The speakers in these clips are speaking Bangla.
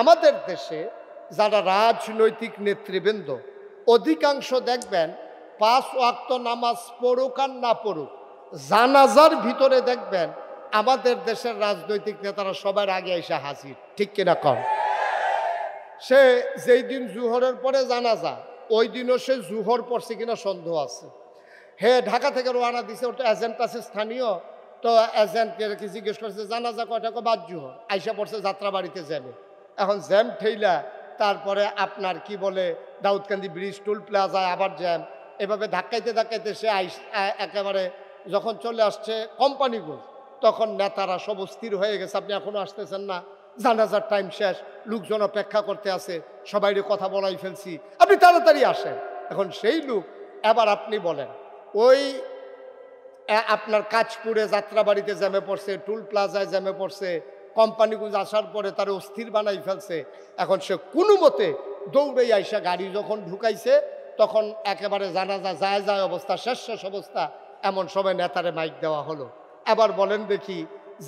আমাদের দেশে যারা রাজনৈতিক নেতৃবৃন্দ অধিকাংশ দেখবেন 5 ওয়াক্ত নামাজ পড়ুক আর না পড়ুক, জানাজার ভিতরে দেখবেন আমাদের দেশের রাজনৈতিক নেতারা সবার আগে এসে হাজির, ঠিক কিনা কম? সে যেই দিন জুহরের পরে জানাজা ওই দিনও সে জুহর পড়ছে কিনা সন্দেহ আছে। হে ঢাকা থেকে রওনা দিছে, ওটা এজেন্ট আছে স্থানীয়, তো এজেন্টকে জিজ্ঞেস করছে জানাজা কয়টা, বাদ জুহর। আইসা পড়ছে যাত্রা বাড়িতে জ্যামে, এখন জ্যাম ঠেইলা তারপরে আপনার কি বলে দাউদকান্দি ব্রিজ টুল প্লাজায় আবার জ্যাম, এভাবে ধাক্কাইতে ধাক্কাইতে সে একেবারে যখন চলে আসছে কোম্পানিগুলো, তখন নেতারা সব স্থির হয়ে গেছে, আপনি এখনো আসতেছেন না, জানাজার টাইম শেষ, লোকজন অপেক্ষা করতে আছে, সবাইরে কথা বলাই ফেলছি, আপনি তাড়াতাড়ি আসেন। এখন সেই লোক এবার আপনি বলেন, ওই আপনার কাজপুরে যাত্রাবাড়িতে জ্যামে পড়ছে, টুল প্লাজায় জ্যামে পড়ছে, কোম্পানিগুলো আসার পরে তার অস্থির বানাই ফেলছে, এখন সে কোনো মতে দৌড়ে আইসা গাড়ি যখন ঢুকাইছে তখন একেবারে জানাজা যায় যায় অবস্থা, শেষ অবস্থা, এমন সময় নেতারে মাইক দেওয়া হলো। এবার বলেন দেখি,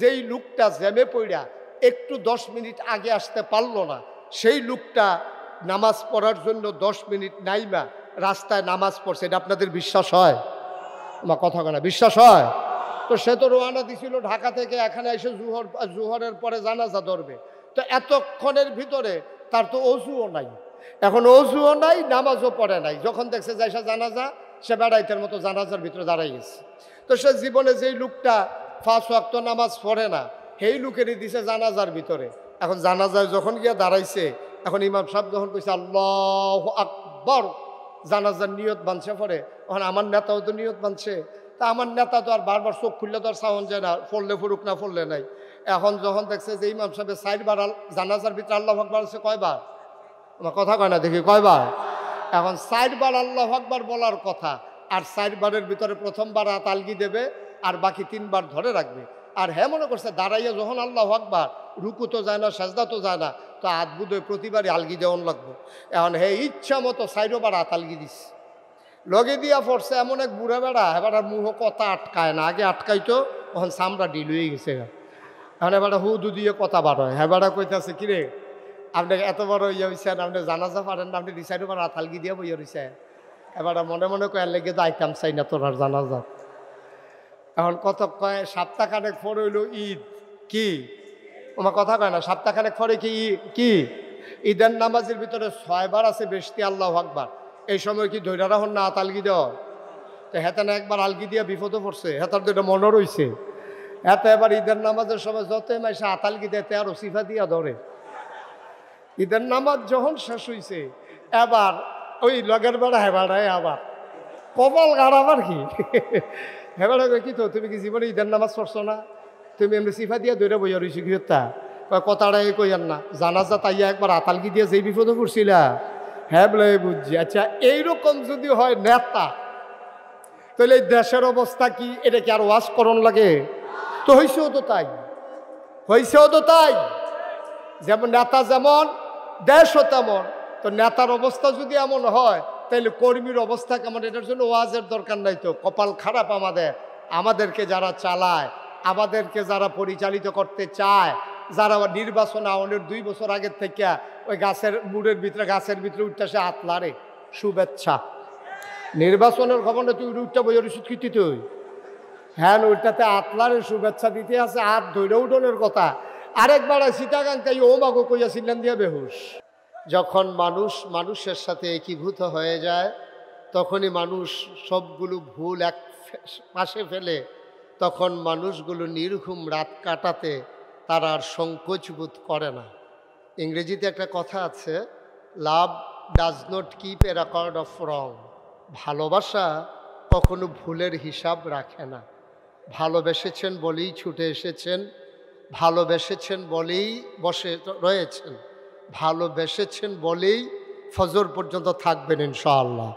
যেই লোকটা জ্যামে পড়া একটু 10 মিনিট আগে আসতে পারলো না, সেই লোকটা নামাজ পড়ার জন্য 10 মিনিট নাইমা রাস্তায় নামাজ পড়ছে, এটা আপনাদের বিশ্বাস হয়? আমার কথা কেনা বিশ্বাস হয়? তো সে তো রওনা দিছিল ঢাকা থেকে, এখানে এসে জুহরের পরে জানাজা ধরবে, তো এতক্ষণের ভিতরে তার তো অজুও নাই, এখন অজুও নাই, নামাজও পড়ে নাই, যখন দেখছে যে এসে জানাজা, সে বেড়াইতের মতো জানাজার ভিতরে দাঁড়াই গেছে। তো সে জীবনে যেই লোকটা 5 ওয়াক্ত নামাজ পড়ে না, সেই লোকেরই দিছে জানাজার ভিতরে। এখন জানাজায় যখন গিয়ে দাঁড়াইছে, এখন ইমাম সাহেব যখন কইছে আল্লাহু আকবার, জানাজার নিয়ত বানছে পরে, এখন আমার নেতাও তো নিয়ত বানছে, তা আমার নেতা তো আর বারবার চোখ খুললে তো আর সাউন্ড যায় না, পড়লে ফুরুক না পড়লে নাই। এখন যখন দেখছে যে ইমাম সাহেবের 4 বার জানাজার ভিতরে আল্লাহু আকবার আছে, কয়বার? আমার কথা কয় না দেখি, কয়বার? এখন 4 বার আল্লাহু আকবার বলার কথা, আর 4 বারের ভিতরে প্রথমবার হাত আলগি দেবে আর বাকি 3 বার ধরে রাখবে। আর হ্যাঁ মনে করছে দাঁড়াইয়া যখন আল্লাহু আকবার, রুকু তো যায় না, সাজদা তো যায় না, তো হাত বুধে প্রতিবারই আলগি দেওয়ান লাগবে। এখন হে ইচ্ছা মতো 4 বার হাত আলগি দিচ্ছে, লগে দিয়া পড়ছে এমন এক বুড়া বেড়া, এবার আর মুহ কথা আটকায় না, আগে আটকাইতো, তখন চামড়া ডিল হয়ে গেছে। এখন এবার হুদু দিয়ে কথা বার হয়, হ্যাঁ বেড়া কইতেছে কিরে আপনি এত বড় ইয়ে হয়েছেন, আপনি জানাজা পারেন না, আপনি ডিসাইড বার হাত আলগি দিয়ে বইয়া রয়েছে। এবার মনে মনে কয়ে লেগে তো আইতাম চাই না তোর আর জানাজা। এখন কত কয় সপ্তাহখানেক পরে হইল ঈদ, কি আমার কথা কয় না, সপ্তাহখানেক পরে কি ঈদের নামাজের ভিতরে 6 বার আছে বেশি আল্লাহু আকবার, এই সময় কি ধৈর্য রাখুন না হাত আলগি দেওয়া? তো হেতে না একবার আলগি দিয়া বিপদে পড়ছে, হেতার তো এটা মনে রয়েছে, এত এবার ঈদের নামাজের সময় যতই মাইসে হাত আলগি দেয় আর ওসিফা দিয়া ধরে। ঈদের নামাজ যখন শেষ হয়েছে, এবার ওই লগের বেড়া হেবাড়ায় আবার কপাল গাড়াবার কি হেবাড়া কি, তো তুমি কি জীবনে ঈদের নামাজ পড়ছো না, তুমি এমনি সিফা দিয়া দৌড়ে বইয়া রয়েছি গৃহতা, কথাটাই কইয়ার না, জানাজা তাইয়া একবার আতালগি দিয়ে যেই বিপদে পড়ছিলা, হ্যাঁ বলে বুঝছি। আচ্ছা এইরকম যদি হয় নেতা, তাহলে এই দেশের অবস্থা কি, এটা কি আর ওয়াজ করণ লাগে? তো হয়েছেও তো তাই, যেমন নেতা যেমন দেশও তেমন। তো নেতার অবস্থা যদি এমন হয়, তাহলে কর্মীর অবস্থা কেমন? এটার জন্য ওয়াজের দরকার নাই তো। কপাল খারাপ আমাদেরকে যারা চালায়, আমাদেরকে যারা পরিচালিত করতে চায়, যারা নির্বাচন আওয়ানোর 2 বছর আগের থেকে ওই গাছের ভিতরে উঠতে সে হাত লাড়ে, শুভেচ্ছা। নির্বাচনের খবরে তুই উঠটা বই ওষুধ কিতি তুই, হ্যাঁ ওইটাতে হাত লাড়ে শুভেচ্ছা দিতে আছে, হাত ধৈর্য উঠোনের কথা। আরেকবার সীতাকাঙ্কাই ও মাগো কইয়াছিলেন দিয়ে বেহুশ। যখন মানুষের সাথে একীভূত হয়ে যায়, তখনই মানুষ সবগুলো ভুল এক পাশে ফেলে, তখন মানুষগুলো নির্ঘুম রাত কাটাতে তারা আর সংকোচ বোধ করে না। ইংরেজিতে একটা কথা আছে, লাভ does not keep A record of রং। ভালোবাসা কখনো ভুলের হিসাব রাখে না। ভালোবেসেছেন বলেই ছুটে এসেছেন, ভালোবেসেছেন বলেই বসে রয়েছেন, ভালোবেসেছেন বলেই ফজর পর্যন্ত থাকবেন ইনশাআল্লাহ।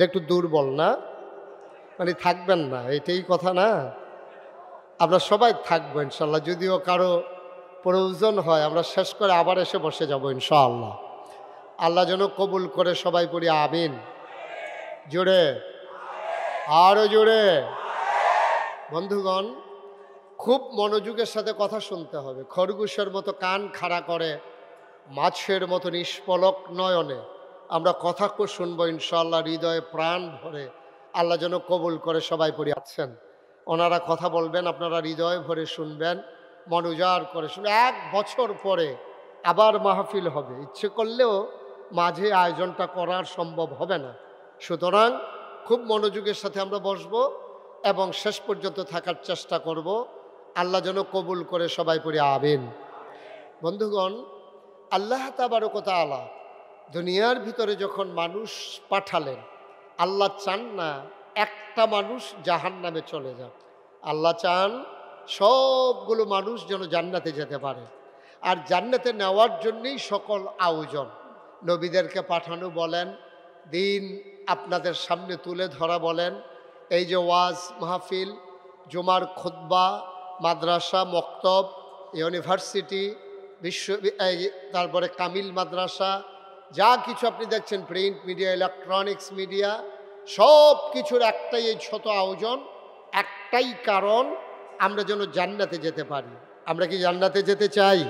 একটু দুর্বল না, মানে থাকবেন না, এটাই কথা না? আমরা সবাই থাকবো ইনশাআল্লাহ, যদিও কারো প্রয়োজন হয় আমরা শেষ করে আবার এসে বসে যাব ইনশাআল্লাহ। আল্লাহ যেন কবুল করে, সবাই পড়ি আমিন। জোরে, আরো জোরে। বন্ধুগণ, খুব মনোযোগের সাথে কথা শুনতে হবে। খরগোশের মতো কান খাড়া করে মাছের মতো নিষ্পলক নয়নে আমরা কথা শুনবো ইনশাআল্লাহ, হৃদয়ে প্রাণ ভরে। আল্লাহ যেন কবুল করে। সবাই পড়ে আছেন, ওনারা কথা বলবেন, আপনারা হৃদয় ভরে শুনবেন, মনোজার করে শুনবেন। 1 বছর পরে আবার মাহফিল হবে, ইচ্ছে করলেও মাঝে আয়োজনটা করার সম্ভব হবে না। সুতরাং খুব মনোযোগের সাথে আমরা বসবো এবং শেষ পর্যন্ত থাকার চেষ্টা করব। আল্লাহ যেন কবুল করে। সবাই পড়ে আমিন। বন্ধুগণ, আল্লাহ তাবারক ওয়া তাআলা দুনিয়ার ভিতরে যখন মানুষ পাঠালেন, আল্লাহ চান না একটা মানুষ জাহান্নামে চলে যাক। আল্লাহ চান সবগুলো মানুষ যেন জান্নাতে যেতে পারে। আর জান্নাতে নেওয়ার জন্যই সকল আয়োজন। নবীদেরকে পাঠানো বলেন, দিন আপনাদের সামনে তুলে ধরা বলেন, এই যে ওয়াজ মাহফিল, জুমার খুতবা, মাদ্রাসা, মক্তব, ইউনিভার্সিটি, তারপরে কামিল মাদ্রাসা, যা কিছু আপনি দেখছেন, প্রিন্ট মিডিয়া, ইলেকট্রনিক্স মিডিয়া, সব কিছুর একটাই এই ছোট আয়োজন, একটাই কারণ, আমরা যেন জান্নাতে যেতে পারি। আমরা কি জান্নাতে যেতে চাই?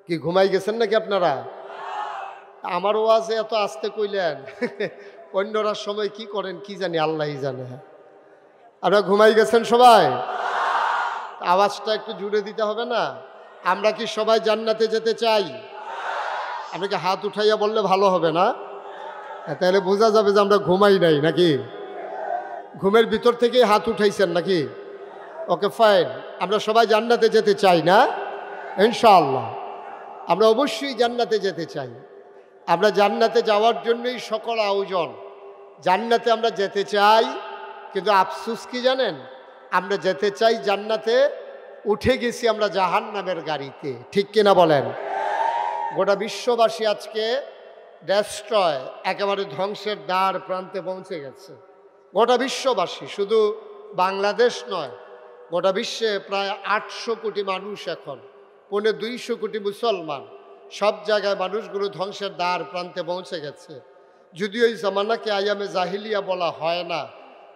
কি ঘুমাই গেছেন নাকি আপনারা? আমার ওয়াজে এত আস্তে কইলেন, অন্যরা সময় কি করেন কি জানি, আল্লাহই জানে। আপনারা ঘুমাই গেছেন সবাই? আওয়াজটা একটু জুড়ে দিতে হবে না? আমরা কি সবাই জান্নাতে যেতে চাই? আপনাকে হাত উঠাইয়া বললে ভালো হবে না? তাহলে বোঝা যাবে যে আমরা ঘুমাই নাই নাকি। ঘুমের ভিতর থেকেই হাত উঠাইছেন নাকি? ওকে, ফাইন। আমরা সবাই জান্নাতে যেতে চাই না? ইনশাআল্লাহ আমরা অবশ্যই জান্নাতে যেতে চাই। আমরা জান্নাতে যাওয়ার জন্যই সকল আয়োজন। জান্নাতে আমরা যেতে চাই, কিন্তু আফসোস কি জানেন? আমরা যেতে চাই জান্নাতে, উঠে গেছি আমরা জাহান্নামের গাড়িতে। ঠিক কিনা বলেন? গোটা বিশ্ববাসী আজকে ডেস্ট্রয়, একেবারে ধ্বংসের দ্বার প্রান্তে পৌঁছে গেছে। গোটা বিশ্ববাসী, শুধু বাংলাদেশ নয়, গোটা বিশ্বে প্রায় 800 কোটি মানুষ, এখন 250 কোটি মুসলমান, সব জায়গায় মানুষগুলো ধ্বংসের দ্বার প্রান্তে পৌঁছে গেছে। যদিও এই জামানাকে আয়ামে জাহিলিয়া বলা হয় না,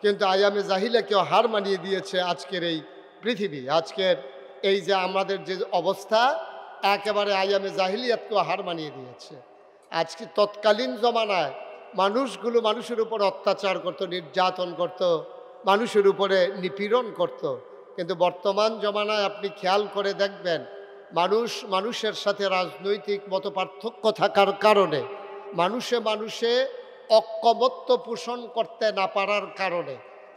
কিন্তু আয়ামে জাহিলিয়াকেও হার মানিয়ে দিয়েছে আজকের এই পৃথিবী। আজকের এই যে আমাদের যে অবস্থা, একেবারে আয়ামে জাহিলিয়াতকেও হার মানিয়ে দিয়েছে। আজকে তৎকালীন জমানায় মানুষগুলো মানুষের উপর অত্যাচার করত, নির্যাতন করত, মানুষের উপরে নিপীড়ন করত। কিন্তু বর্তমান জমানায় আপনি খেয়াল করে দেখবেন, মানুষের সাথে রাজনৈতিক মত পার্থক্য থাকার কারণে, মানুষে ঐক্যমত্য পোষণ করতে না পারার কারণে,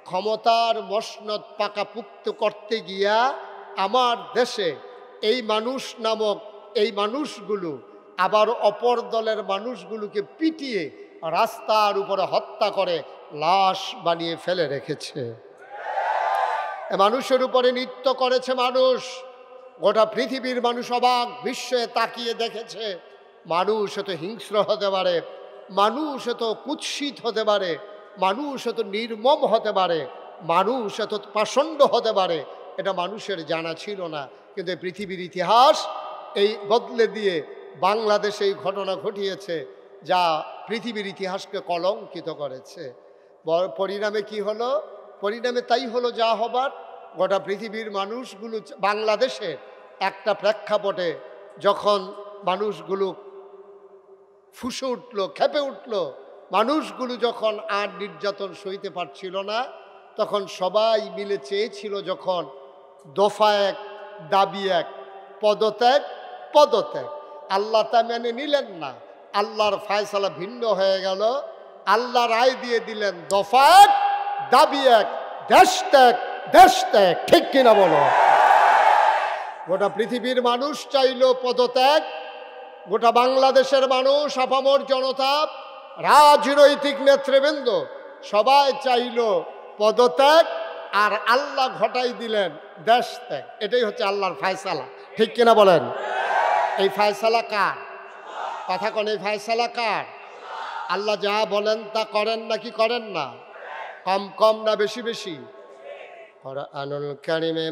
ক্ষমতার মসনদ পাকাপুক্ত করতে গিয়া আমার দেশে এই মানুষ নামক এই মানুষগুলো আবার অপর দলের মানুষগুলোকে পিটিয়ে রাস্তার উপরে হত্যা করে লাশ বানিয়ে ফেলে রেখেছে। মানুষের উপরে নৃত্য করেছে মানুষ। গোটা পৃথিবীর মানুষ অবাক বিশ্বে তাকিয়ে দেখেছে, মানুষ এত হিংস্র হতে পারে, মানুষ এত কুৎসিত হতে পারে, মানুষ এত নির্মম হতে পারে, মানুষ এত পাষণ্ড হতে পারে, এটা মানুষের জানা ছিল না। কিন্তু পৃথিবীর ইতিহাস এই বদলে দিয়ে বাংলাদেশে এই ঘটনা ঘটিয়েছে, যা পৃথিবীর ইতিহাসকে কলঙ্কিত করেছে। পরিণামে কি হলো? পরিণামে তাই হলো যা হবার। গোটা পৃথিবীর মানুষগুলো বাংলাদেশে একটা প্রেক্ষাপটে যখন মানুষগুলো ফুসে উঠল, খেপে উঠল, মানুষগুলো যখন আর নির্যাতন সইতে পারছিল না, তখন সবাই মিলে চেয়েছিল, যখন দফা এক, দাবি এক, পদত্যাগ, পদত্যাগ। আল্লাহ তা মেনে নিলেন না, আল্লাহর ফায়সালা ভিন্ন হয়ে গেল। আল্লাহ রায় দিয়ে দিলেন, দফা এক, দাবি এক, দেশ ত্যাগ, দেশ ত্যাগ। ঠিক কিনা বলো? গোটা পৃথিবীর মানুষ চাইল পদত্যাগ, গোটা বাংলাদেশের মানুষ, আপামর জনতা, রাজনৈতিক নেতৃবৃন্দ সবাই চাইল পদত্যাগ, আর আল্লাহ ঘটাই দিলেন দেশ ত্যাগ। এটাই হচ্ছে আল্লাহর ফায়সালা। ঠিক কিনা বলেন? এই ফায়সালা কার? কথা কোন? এই ফায়সালা কার? আল্লাহ যা বলেন তা করেন নাকি করেন না? কম কম না বেশি বেশি? কুরআনুল কারীমে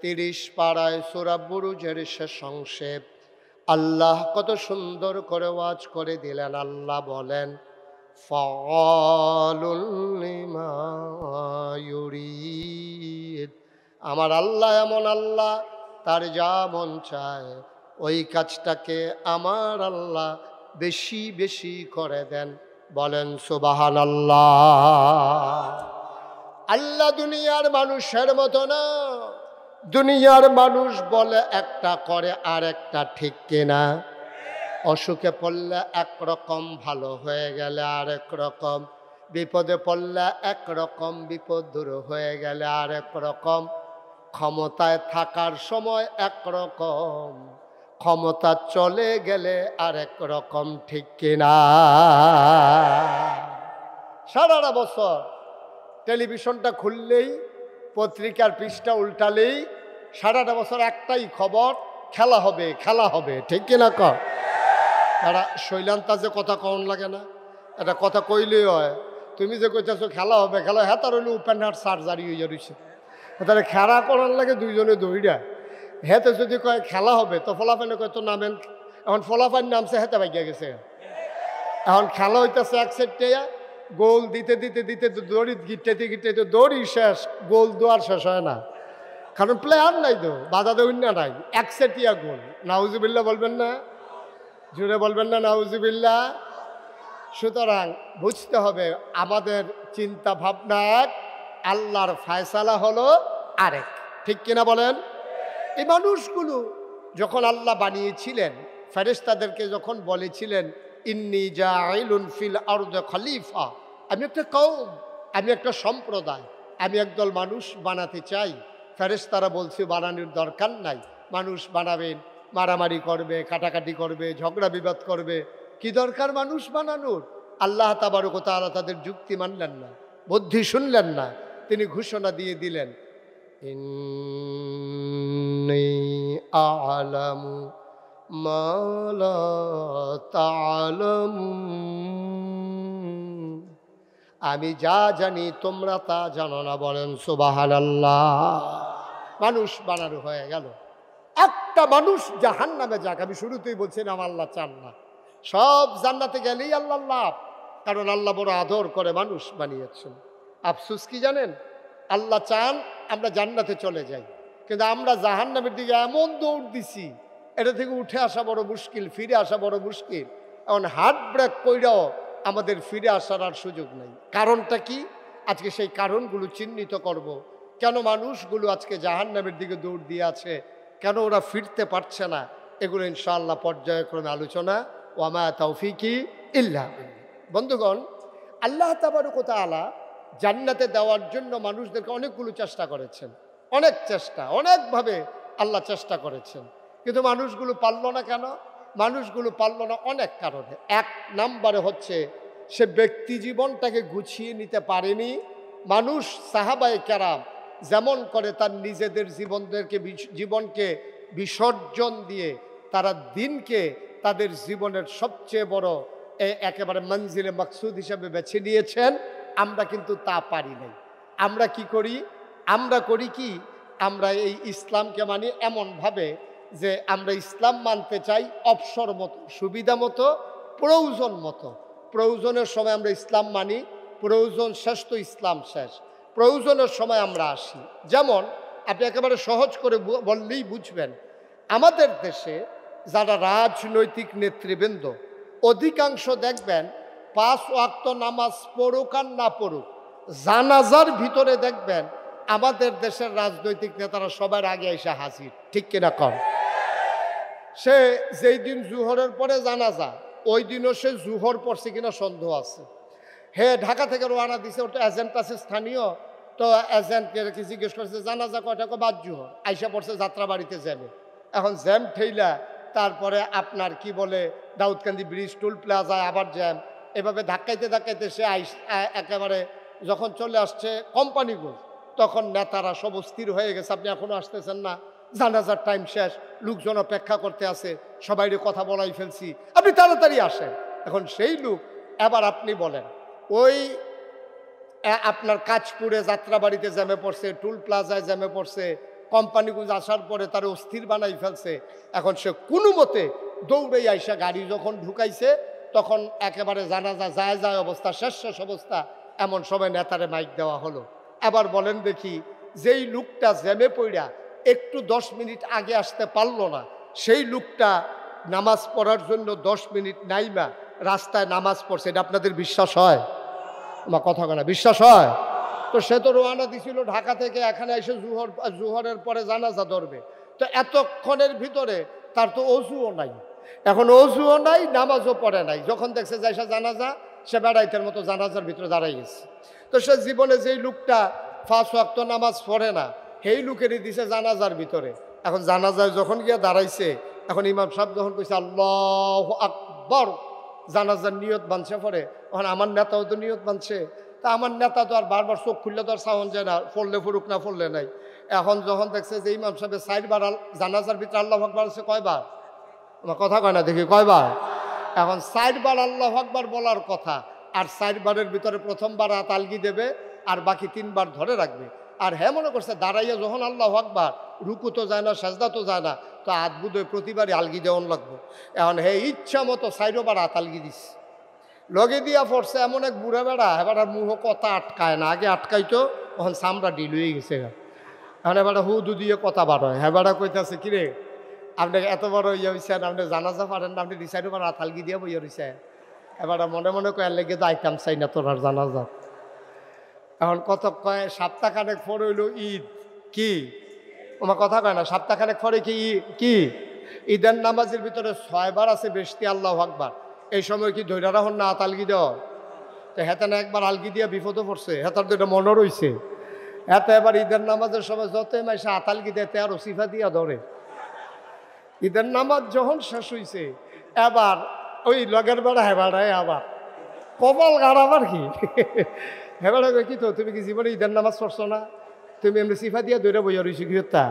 30 পারায় সূরা বুরুজের শেষ অংশে আল্লাহ কত সুন্দর করে ওয়াজ করে দিলেন। আল্লাহ বলেন, ফাআলুল লিমা ইউরিদ, আমার আল্লাহ এমন আল্লাহ, তার যা মন চায় ওই কাজটাকে আমার আল্লাহ বেশি বেশি করে দেন। বলেন সুবহানাল্লাহ। আল্লাহ দুনিয়ার মানুষের মতো না। দুনিয়ার মানুষ বলে একটা, করে আর একটা, ঠিক কিনা? অসুখে পড়লে একরকম, ভালো হয়ে গেলে আরেক রকম, বিপদে পড়লে একরকম, বিপদ দূর হয়ে গেলে আরেক রকম, ক্ষমতায় থাকার সময় একরকম, ক্ষমতা চলে গেলে আরেক রকম, ঠিক কিনা? সারাটা বছর টেলিভিশনটা খুললেই, পত্রিকার পৃষ্ঠা উল্টালেই সারাটা বছর একটাই খবর, খেলা হবে, খেলা হবে, ঠিক কিনা? তারা শৈলান্তা যে কথা কন লাগে না, এটা কথা কইলেই হয়। তুমি যে কইতেছো খেলা হবে, খেলা, হ্যাঁ তার হইলে ওপেন হার্ট সার্জারি হয়ে যাচ্ছে, তাহলে খেলা করার লাগে দুইজনে দৌড়া। হেতে যদি কয় খেলা হবে, তো ফলাফানে কয় তো নামেন। এখন ফলাফান নামছে, হেতে ভাগিয়া গেছে। এখন খেলা হইতেছে এক সেটে, গোল দিতে দিতে দিতে দড়ি গিটাইতে গিটাইতে দড়ি শেষ, গোল দোয়ার শেষ হয় না, কারণ প্লেয়ার নাই তো, বাধা দেউন না, নাই এক সেটিয়া গোল। নাউজুবিল্লাহ বলবেন না? জুড়ে বলবেন না নাউজুবিল্লাহ? সুতরাং বুঝতে হবে আমাদের চিন্তা ভাবনা এক, আল্লাহর ফায়সালা হলো আরেক, ঠিক কিনা বলেন? এই মানুষগুলো যখন আল্লাহ বানিয়েছিলেন, ফেরেশতাদেরকে যখন বলেছিলেন ইন্নী জাইলুন ফিল আরদি খলিফা, আমি একটা কওম, আমি একটা সম্প্রদায়, আমি একদল মানুষ বানাতে চাই। ফেরেশতারা বলছে বানানোর দরকার নাই, মানুষ বানাবেন, মারামারি করবে, কাটাকাটি করবে, ঝগড়া বিবাদ করবে, কি দরকার মানুষ বানানোর? আল্লাহ তাবারক ওয়া তাআলা তাদের যুক্তি মানলেন না, বুদ্ধি শুনলেন না। তিনি ঘোষণা দিয়ে দিলেন ইন্নী আ'লামু মা লা তা'লামুন, আমি যা জানি তোমরা তা জানো না। বলেন সুবহানাল্লাহ। মানুষ বানানো হয়ে গেল। একটা মানুষ জাহান্নামে যাক, আমি শুরুতেই বলছিলাম আল্লাহ চান না। সব জান্নাতে গেলেই আল্লাহ লাভ, কারণ আল্লাহ বড় আদর করে মানুষ বানিয়েছেন। আফসোস কি জানেন? আল্লাহ চান আমরা জান্নাতে চলে যাই, কিন্তু আমরা জাহান্নামের দিকে এমন দৌড় দিছি, এটা থেকে উঠে আসা বড় মুশকিল, ফিরে আসা বড় মুশকিল। এখন হার্ট ব্রেক কইরাও আমাদের ফিরে আসার আর সুযোগ নেই। কারণটা কি? আজকে সেই কারণগুলো চিহ্নিত করব। কেন মানুষগুলো আজকে জাহান্নামের দিকে দৌড় দিয়ে আছে, কেন ওরা ফিরতে পারছে না, এগুলো ইনশাআল্লাহ পর্যায়ক্রমে আলোচনা। ওয়ামা তাওফিকি ইল্লা বিল্লাহ। বন্ধুগণ, আল্লাহ তাবারক ওয়া তাআলা জান্নাতে দেওয়ার জন্য মানুষদেরকে অনেকগুলো চেষ্টা করেছেন, অনেক চেষ্টা, অনেকভাবে আল্লাহ চেষ্টা করেছেন, কিন্তু মানুষগুলো পারল না। কেন মানুষগুলো পারল না? অনেক কারণে। এক নম্বরে হচ্ছে সে ব্যক্তি জীবনটাকে গুছিয়ে নিতে পারেনি। মানুষ সাহাবায়ে কেরাম যেমন করে তার নিজেদের জীবনকে বিসর্জন দিয়ে তারা দিনকে তাদের জীবনের সবচেয়ে বড় একেবারে মঞ্জিলে মাকসুদ হিসাবে বেছে নিয়েছেন, আমরা কিন্তু তা পারি নাই। আমরা কি করি? আমরা করি কি? আমরা এই ইসলামকে মানি এমনভাবে যে আমরা ইসলাম মানতে চাই অবসর মতো, সুবিধা মতো, প্রয়োজন মতো। প্রয়োজনের সময় আমরা ইসলাম মানি, প্রয়োজন শেষ তো ইসলাম শেষ। প্রয়োজনের সময় আমরা আসি। যেমন আপনি একেবারে সহজ করে বললেই বুঝবেন, আমাদের দেশে যারা রাজনৈতিক নেতৃবৃন্দ, অধিকাংশ দেখবেন 5 ওয়াক্ত নামাজ পড়ুক আর না পড়ুক, জানাজার ভিতরে দেখবেন আমাদের দেশের রাজনৈতিক নেতারা সবার আগে এসে হাজির, ঠিক কিনা কম? সে যেই দিন জুহরের পরে জানাজা, ওই দিনও সে জুহর পড়ছে কিনা সন্দেহ আছে। ঢাকা থেকে রওনা দিছে, ওটা এজেন্ট আছে স্থানীয়, তো এজেন্টকে জিজ্ঞেস করছে জানাজা কয়টা, বাদ জুহর। আইসা পড়ছে যাত্রাবাড়িতে যাবে। এখন জ্যাম ঠেইলা তারপরে আপনার কি বলে দাউদকান্দি ব্রিজ, টুল প্লাজায় আবার জ্যাম, এভাবে ধাক্কাইতে ধাক্কাইতে সে একেবারে যখন চলে আসছে কোম্পানিগঞ্জ, তখন নেতারা সব স্থির হয়ে গেছে, আপনি এখনো আসতেছেন না, জানাজার টাইম শেষ, লোকজন অপেক্ষা করতে আছে, সবাই কথা বলাই ফেলছি, আপনি তাড়াতাড়ি আসেন। এখন সেই লোক এবার আপনি বলেন, ওই আপনার কাজপুরে যাত্রাবাড়িতে জ্যামে পড়ছে, টুল প্লাজায় জ্যামে পড়ছে, কোম্পানিগঞ্জ আসার পরে তার অস্থির বানাই ফেলছে। এখন সে কোনো মতে দৌড়ে আইসা গাড়ি যখন ঢুকাইছে, তখন একেবারে জানাজা যায় অবস্থা, শেষ অবস্থা, এমন সময় নেতারে মাইক দেওয়া হলো। এবার বলেন দেখি, যেই লোকটা জ্যামে পড়া একটু 10 মিনিট আগে আসতে পারলো না, সেই লোকটা নামাজ পড়ার জন্য 10 মিনিট নাইমা রাস্তায় নামাজ পড়ছে, এটা আপনাদের বিশ্বাস হয়? আমার কথা বলে বিশ্বাস হয়? তো সে তো রওনা দিছিল ঢাকা থেকে, এখানে এসে জোহরের পরে জানাজা ধরবে। তো এতক্ষণের ভিতরে তার তো অজুও নাই, এখন অজুও নাই, নামাজও পড়ে নাই। যখন দেখছে যে সে জানাজা, সে বেড়াইতের মতো জানাজার ভিতরে দাঁড়াই গেছে। তো সে জীবনে যেই লোকটা 5 ওয়াক্ত নামাজ পড়ে না, সেই লোকেরই দিছে জানাজার ভিতরে। এখন জানাজায় যখন গিয়ে দাঁড়াইছে, এখন ইমাম সাহেব যখন কইছে আল্লাহু আকবার, জানাজার নিয়ত বানছে পরে, এখন আমার নেতাও তো নিয়ত বানছে। তা আমার নেতা তো আর বারবার চোখ খুললে তো আর সাউন্ড যায় না, পড়লে ফুরুক না পড়লে নাই। এখন যখন দেখছে যে ইমাম সাহেবের 4 বার জানাজার ভিতরে আল্লাহু আকবার আছে, কয়বার? আমার কথা কয় না, দেখি কয়বার? এখন 4 বার আল্লাহু আকবার বলার কথা, আর 4 বারের ভিতরে প্রথমবার হাত আলগি দেবে, আর বাকি 3 বার ধরে রাখবে। আর হ্যাঁ মনে করছে দাঁড়াইয়া যখন আল্লাহু আকবার, রুকু তো যায় না, সাজদা তো যায় না, তো হাত বুধে প্রতিবারই আলগি দেওয়ান লাগবে। এখন হে ইচ্ছা মতো 4 বার হাত আলগি দিস, লগে দিয়া পড়ছে এমন এক বুড়া বেড়া, এবার মুহ কথা আটকায় না, আগে আটকাইতো, তখন চামড়া ডিল হয়ে গেছে। এখন এবার হুদু দিয়ে কথা বার হয়, হ্যাঁ বেড়া কইতেছে কিরে আপনি এত বড় ইয়ে হয়েছেন, আপনি জানাজা পারেন না, আপনি রিসাইডও বার হাত আলগি দিয়ে বইয়া রয়েছে। এবার মনে মনে কয়ে লেগে তো আইতাম চাই না তোর আর জানাজা। এখন কত কয় সপ্তাহখানেক পর হইল ঈদ, কি আমার কথা কয় না, সপ্তাহখানেক পরে কি ঈদের নামাজের ভিতরে 6 বার আছে বেশি আল্লাহু আকবার। এই সময় কি ধৈর্য রাখুন না হাত আলগি দেওয়া? তো হেতে না একবার আলগি দিয়া বিপদে পড়ছে, হেতার তো এটা মনে রয়েছে। হেতে এবার ঈদের নামাজের সময় যতই মাইসে হাত আলগি দেয় আর সিফা দিয়া ধরে। ঈদের নামাজ যখন শেষ হয়েছে, এবার ওই লগের বেড়া হেবাড়ায় আবার কপাল গাড়াবার কি হেবাড়া কি তো তুমি কি জীবনে ঈদের নামাজ পড়ছো না? তুমি এমনি সিফা দিয়া দৌড়ে বইয়া রয়েছি গৃহতা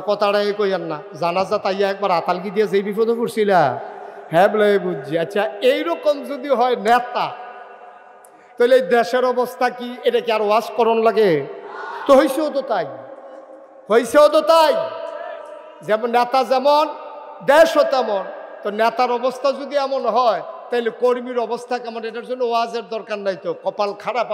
কথাটাই কইয়ার না, জানাজা তাইয়া একবার আতালগি দিয়া যেই বিপদে পড়ছিলা। হ্যাঁ বলে বুঝছি। আচ্ছা এইরকম যদি হয় নেতা, তাহলে এই দেশের অবস্থা কি? এটা কি আর ওয়াজ করণ লাগে? তো হয়েছেও তো তাই, হয়েছেও তো তাই। যেমন নেতা যেমন দেশও তেমন। তো নেতার অবস্থা যদি এমন হয়, তাহলে কর্মীর অবস্থা কেমন? এটার জন্য ওয়াজের দরকার নাই তো। কপাল খারাপ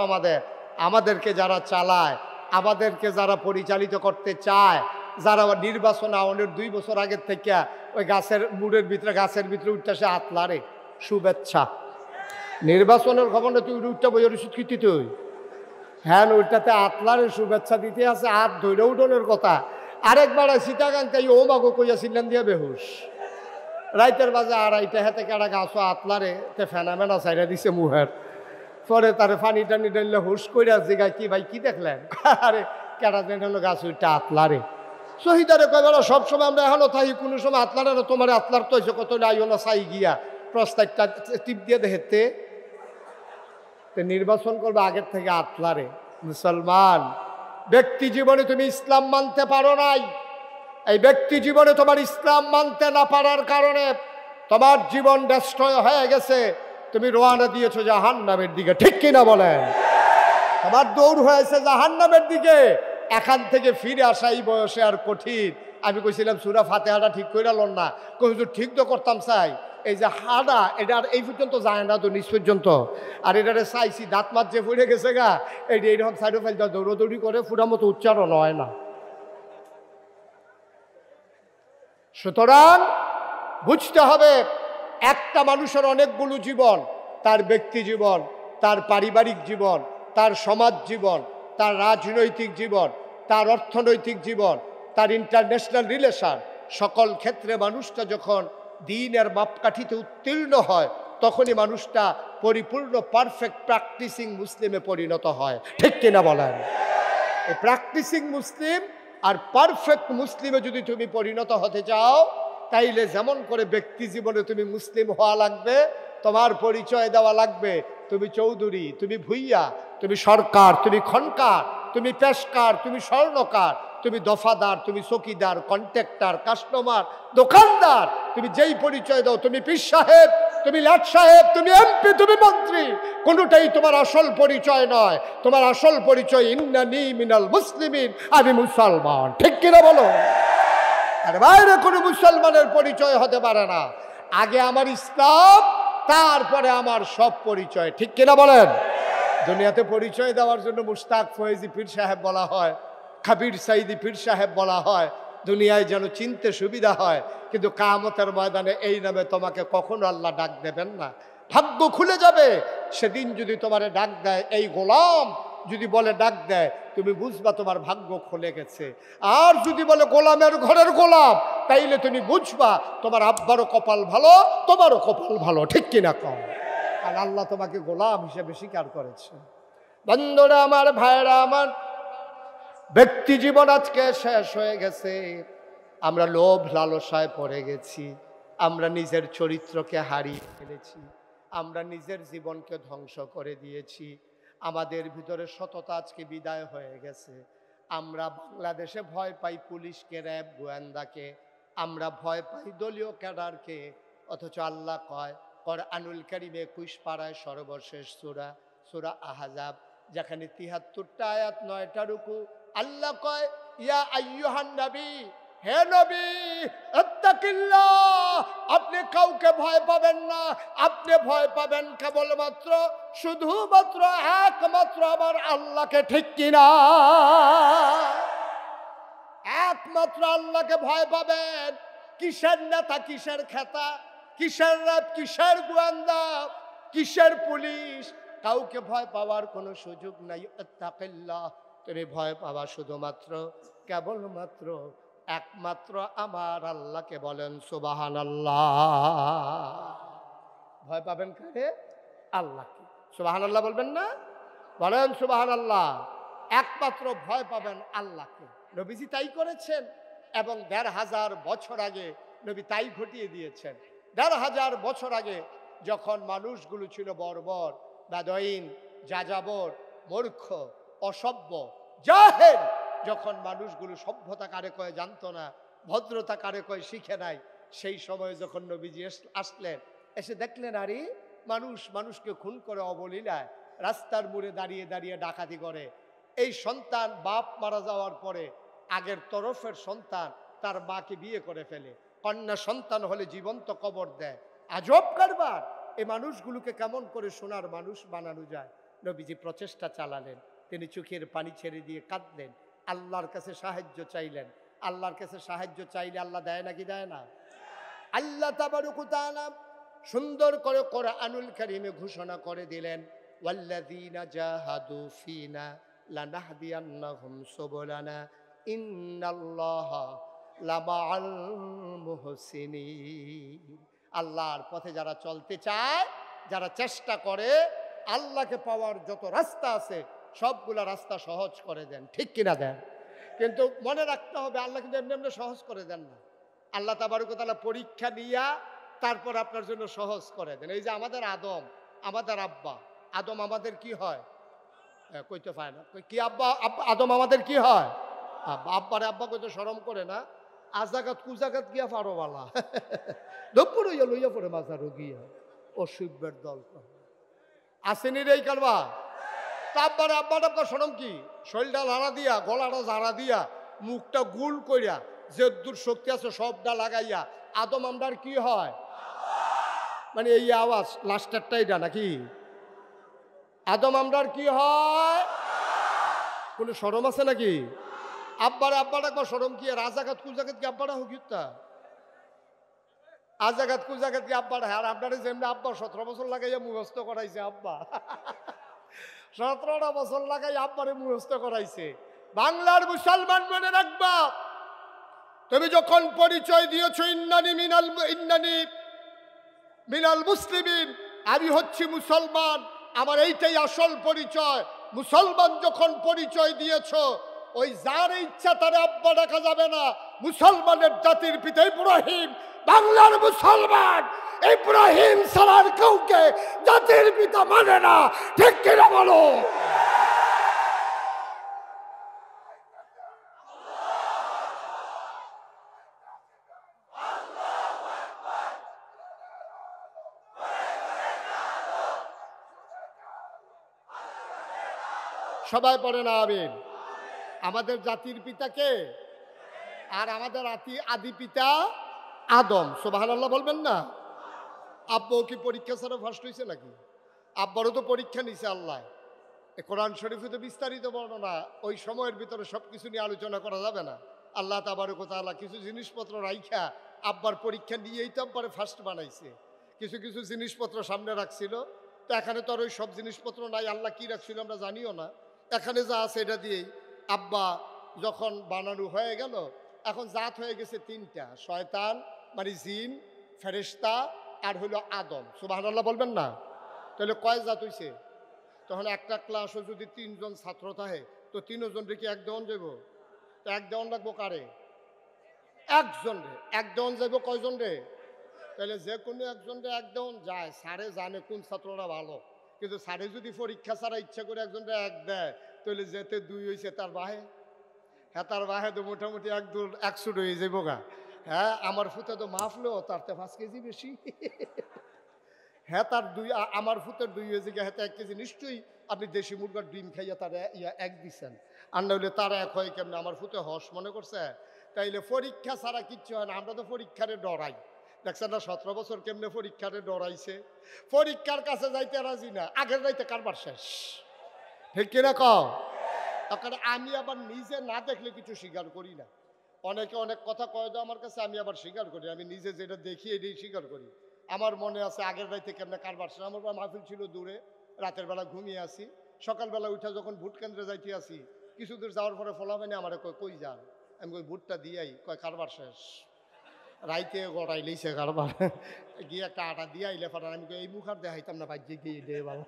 আমাদেরকে যারা চালায়, আমাদেরকে যারা পরিচালিত করতে চায়, যারা নির্বাচন আওয়ানোর 2 বছর আগের থেকে ওই গাছের মুড়ের ভিতরে উঠতে সে আতলারে শুভেচ্ছা। নির্বাচনের খবর না, তুই উঠটা বইয়ের স্বীকৃতি তুই হ্যাঁ ওইটাতে আতলারে শুভেচ্ছা দিতে আছে, হাত ধৈর্য উঠোনের কথা। আরেকবার সীতাকাঙ্ক্ষা ও মাগো কইয়া ছিলেন দিয়া বেহুশ, রাইতের বাজে 2:30 হেতে কেডা গাছ আতলারে তে ফেনামেনা চাইরা দিছে মুহের। পরে তারে পানি টানি ডাইলে হুশ কইরা জিগায় কি ভাই কি দেখলেন? আরে কেডা যেন হলো গাছ ওইটা আতলারে। শহীদারে কয়বেলা সবসময় আমরা এখনো থাকি, কোনো সময় আতলারে না, তোমার আতলার তো হয়েছে কত আইও না চাই গিয়া প্রস্তাবটা টিপ দিয়ে দেখতে নির্বাচন করবে আগের থেকে আতলারে। মুসলমান ব্যক্তি জীবনে তুমি ইসলাম মানতে পারো নাই, এই ব্যক্তি জীবনে তোমার ইসলাম মানতে না পারার কারণে তোমার জীবন ডেস্ট্রয় হয়ে গেছে। তুমি রওনা দিয়েছো জাহান্নামের দিকে, ঠিক কিনা বলেন? তোমার দৌড় হয়েছে জাহান্নামের দিকে। এখান থেকে ফিরে আসা এই বয়সে আর কঠিন। আমি কইছিলাম সূরা ফাতিহাটা ঠিক কইরা লন না, কইছো ঠিক তো করতাম চাই। এই যে হাডা এটা আর এই পর্যন্ত যায় না তো, নিচ পর্যন্ত। আর এটারে চাইছি দাঁত মাত যে পড়ে গেছে গা, এইরকম সাইডে ফাইলটা দৌড়দৌড়ি করে ফুটা মতো উচ্চারণ হয় না। সুতরাং বুঝতে হবে, একটা মানুষের অনেকগুলো জীবন, তার ব্যক্তি জীবন, তার পারিবারিক জীবন, তার সমাজ জীবন, তার রাজনৈতিক জীবন, তার অর্থনৈতিক জীবন, তার ইন্টারন্যাশনাল রিলেশন। সকল ক্ষেত্রে মানুষটা যখন দ্বীনের মাপকাঠিতে উত্তীর্ণ হয়, তখনই মানুষটা পরিপূর্ণ পারফেক্ট প্র্যাকটিসিং মুসলিমে পরিণত হয়, ঠিক কিনা বলেন? এই প্র্যাকটিসিং মুসলিম আর পারফেক্ট মুসলিমে যদি তুমি পরিণত হতে চাও, তাইলে যেমন করে ব্যক্তি জীবনে তুমি মুসলিম হওয়া লাগবে, তোমার পরিচয় দেওয়া লাগবে তুমি চৌধুরী, তুমি ভুইয়া, তুমি সরকার, তুমি খনকার, তুমি পেশকার, তুমি স্বর্ণকার, তুমি দফাদার, তুমি চকিদার, কন্ট্রাক্টর, কাস্টমার, দোকানদার। তুমি যেই পরিচয় দাও, তুমি পীর সাহেব, তুমি লাট সাহেব, তুমি এমপি, তুমি মন্ত্রী, কোনোটাই তোমার আসল পরিচয় নয়। তোমার আসল পরিচয় ইন্নানি মিনাল মুসলিমিন, আমি মুসলমান, ঠিক কিনা বলো? আর বাইরে কোনো মুসলমানের পরিচয় হতে পারে না। আগে আমার ইসলাম, তারপরে আমার সব পরিচয়, ঠিক কিনা বলেন? দুনিয়াতে পরিচয় দেওয়ার জন্য মুশতাক ফয়েজি পীর সাহেব বলা হয়। খাবির সাইদি পীর সাহেব বলা হয়, দুনিয়ায় যেন চিনতে সুবিধা হয়, কিন্তু কিয়ামতের ময়দানে এই নামে তোমাকে কখনো আল্লাহ ডাক দেবেন না। ভাগ্য খুলে যাবে সেদিন যদি তোমারে ডাক দেয়, এই গোলাম যদি বলে ডাক দেয়, তুমি বুঝবা তোমার ভাগ্য খুলে গেছে। আর যদি বলে গোলামের ঘরের গোলাম, তাইলে তুমি বুঝবা তোমার আব্বারও কপাল ভালো, তোমারও কপাল ভালো। ঠিক কিনা কম? আর আল্লাহ তোমাকে গোলাম হিসেবে স্বীকার করেছে। বন্ধুরা আমার, ভাইরা আমার, ব্যক্তি জীবন আজকে শেষ হয়ে গেছে। আমরা লোভ লালসায় পড়ে গেছি, আমরা নিজের চরিত্রকে হারিয়ে ফেলেছি, আমরা নিজের জীবনকে ধ্বংস করে দিয়েছি। আমাদের ভিতরে সততা আজকে বিদায় হয়ে গেছে। আমরা বাংলাদেশে ভয় পাই পুলিশকে, র্যাব, গোয়েন্দাকে, আমরা ভয় পাই দলীয় ক্যাডারকে। অথচ আল্লাহ কয় কোরআনুল কারীমে 21 পারায় সর্বশেষ সূরা, সূরা আহজাব, যেখানে 73টা আয়াত, 9টা রুকু, আল্লাহ কয় ইয়া আইয়ুহান নবী, হে নবী, ইত্তাকিল্লাহ, আপনি কাউকে ভয় পাবেন না, আপনি ভয় পাবেন কেবলমাত্র, শুধুমাত্র, একমাত্র আমার আল্লাহকে। ঠিক কিনা? একমাত্র আল্লাহকে ভয় পাবেন। কিসের নেতা, কিসের খেতা, কিসের র্যাব, কিসের গোয়েন্দা, কিসের পুলিশ, কাউকে ভয় পাওয়ার কোনো সুযোগ নাই। ইত্তাকিল্লাহ, তুমি ভয় পাবা শুধুমাত্র, কেবলমাত্র, একমাত্র আমার আল্লাহকে। বলেন সুবহানাল্লাহ। ভয় পাবেন কাকে? আল্লাহকে। সুবহানাল্লাহ বলবেন না? বলেন সুবহানাল্লাহ। একমাত্র ভয় পাবেন আল্লাহকে। নবীজি তাই করেছেন এবং ১৫০০ বছর আগে নবী তাই ঘটিয়ে দিয়েছেন। ১৫০০ বছর আগে যখন মানুষগুলো ছিল বর্বর, বেদঈন, যাযাবর, মূর্খ, অসভ্য, জাহেল, যখন মানুষগুলো সভ্যতা কারে কয় জানতো না, ভদ্রতা কারে কয় শিখে নাই, সেই সময় যখন নবীজি আসলেন, এসে দেখলেন আরে মানুষ মানুষকে খুন করে অবলীলায়, রাস্তার মোড়ে দাঁড়িয়ে দাঁড়িয়ে ডাকাতি করে। এই সন্তান বাপ মারা যাওয়ার পরে আগের তরফের সন্তান তার মাকে বিয়ে করে ফেলে, কন্যা সন্তান হলে জীবন্ত কবর দেয়। আজব কারবার। এই মানুষগুলোকে কেমন করে সোনার মানুষ বানানো যায়? নবীজি প্রচেষ্টা চালালেন। তিনি চোখের পানি ছেড়ে দিয়ে কাঁদলেন, আল্লাহর কাছে সাহায্য চাইলেন। আল্লাহর কাছে সাহায্য চাইলে আল্লাহ দেয় নাকি দেয় না? আল্লাহ তাবারক ওয়া তাআলা সুন্দর করে কোরআনুল কারীমে ঘোষণা করে দিলেন, ওয়াল্লাযীনা জাহাদু ফীনা লানাহদিয়ান্নাহুম সুবুলানা ইন্নাল্লাহা লামাআল মুহসিনিন। আল্লাহর পথে যারা চলতে চায়, যারা চেষ্টা করে, আল্লাহকে পাওয়ার যত রাস্তা আছে সবগুলা রাস্তা সহজ করে দেন। ঠিক কিনা দেন? কিন্তু মনে রাখতে হবে আল্লাহ কিন্তু এমনি এমনি সহজ করে দেন না। আল্লাহ তাবারক ওয়া তাআলা পরীক্ষা নিয়া তারপর আপনার জন্য সহজ করে দেন। এই যে আমাদের আদম, আমাদের আব্বা, আদম আমাদের কি হয়? কইতে পায় না। কি আব্বা? আদম আমাদের কি হয়? আব্বা। আব্বারে আব্বা কইতে শরম করে না। আজাগাত কুজাগাত গিয়া পারো বালা দুপুর হইয়া লইয়া পড়ে মাজারও গিয়া অসুভ্যের দল আসেনি রে এই কালবা। আব্বারে আব্বাটা আপনার শরম কি? শরীরটা লাড়া দিয়া, গলাটা জাড়া দিয়া, মুখটা গুল করিয়া, যে দূর শক্তি আছে সবটা লাগাইয়া আদম আমরার কি হয়? মানে এই আওয়াজ লাস্টারটা এটা নাকি? আদম আমরার কি হয়? কোনো শরম আছে নাকি? আব্বারে আব্বাটা একবার শরম কি? রাজাঘাত কুজাঘাত কি আব্বাটা হুকিতা? আজাঘাত কুজাঘাত কি আব্বাটা? আর আপনারে যেমনি আব্বা 17 বছর লাগাইয়া মুখস্থ করাইছে। আব্বা 17টা বছর লাগাই আব্বারে মুখস্থ করাইছে। বাংলার মুসলমান মনে রাখবা, তুমি যখন পরিচয় দিয়েছো ইন্নানি মিনাল মুসলিমিন, আমি হচ্ছি মুসলমান, আমার এইটাই আসল পরিচয়। মুসলমান যখন পরিচয় দিয়েছো, ওই যার ইচ্ছা তার আব্বা ডাকা যাবে না। মুসলমানের জাতির পিতা ইব্রাহিম, বাংলার মুসলমান ইব্রাহিম ছাড়ার কাউকে জাতির পিতা মানে না। ঠিক কিনা বলো? সবাই পড়ে না আমিন। আমাদের জাতির পিতাকে আর আমাদের আদি পিতা আদম। সুবহানাল্লাহ বলবেন না? আব্বাও কি পরীক্ষা ছাড়া ফার্স্ট হয়েছে নাকি? আব্বারও তো পরীক্ষা নিছে আল্লাহ। কোরআন শরীফে তো বিস্তারিত বর্ণনা, ওই সময়ের ভিতরে সব কিছু নিয়ে আলোচনা করা যাবে না। আল্লাহ তাবারক ওয়া তাআলা কিছু জিনিসপত্র রাইখা আব্বার পরীক্ষা নিয়েই তো আব্বারে ফার্স্ট বানাইছে। কিছু কিছু জিনিসপত্র সামনে রাখছিল, তো এখানে তো আর ওই সব জিনিসপত্র নাই। আল্লাহ কি রাখছিল আমরা জানিও না। এখানে যা আছে এটা দিয়েই আব্বা যখন বানানো হয়ে গেল, এখন জাত হয়ে গেছে তিনটা, শয়তান মানে জিন, ফেরেশতা আর হইল আদম। সুবহানাল্লাহ বলবেন না? তাহলে কয় জাত হইছে? তখন একটা ক্লাসও যদি 3 জন ছাত্র থাকে, তো 3 জনরে কি এক দেওয়ান যাব? তো এক দেওয়ান লাগবো কারে? একজন রে। এক দেওয়ান যাইব কয়জন রে? তাহলে যে কোনো একজন রে এক দেওয়ান যায়। স্যারে জানে কোন ছাত্ররা ভালো, কিন্তু স্যারে যদি পরীক্ষা ছাড়া ইচ্ছা করে একজনরে এক দেয়, তাহলে যেতে 2 হয়েছে তার বাহে, হ্যাঁ তার বাহে তো মোটামুটি 100 হয়ে যাইব গা। হ্যাঁ আমার ফুতে তো মাফলো তার তো 5 কেজি বেশি। হ্যাঁ তার আমার ফুতের 2 হয়েছে গিয়ে, হ্যাঁ 1 কেজি নিশ্চয়ই আপনি দেশি মুরগার ডিম খাইয়া তার এক দিচ্ছেন, আর না হইলে তার এক হয় কেমন? আমার ফুতে হস মনে করছে। তাইলে পরীক্ষা ছাড়া কিচ্ছু হয় না। আমরা তো পরীক্ষারে ডরাই, দেখছেন না 17 বছর কেমনে পরীক্ষারে ডরাইছে। পরীক্ষার কাছে যাইতে রাজি না, আগের যাইতে কারবার শেষ। ঠিক কিনা কও? তখন আমি আবার নিজে না দেখলে কিছু স্বীকার করি না। অনেকে অনেক কথা কয় দাও আমার কাছে, আমি আবার স্বীকার করি। আমি নিজে যেটা দেখি এটাই স্বীকার করি। আমার মনে আছে আগের রাইতে কেমনে কারবার শেষ। আমার মাহফিল ছিল দূরে, রাতের বেলা ঘুমিয়ে আসি, সকালবেলা উঠে যখন ভোট কেন্দ্রে যাইতে আসি, কিছু দূর যাওয়ার পরে ফলাফেনে আমার কই যান? আমি কই ভোটটা দিয়াই। কয় কারবার শেষ, রাইতে গড়াই লইছে কারবার। গিয়ে একটা আটা দিয়ে আইলে ফাটার। আমি এই মুখ আর দেখাইতাম না, বাজ্যে গিয়ে দে বাবা।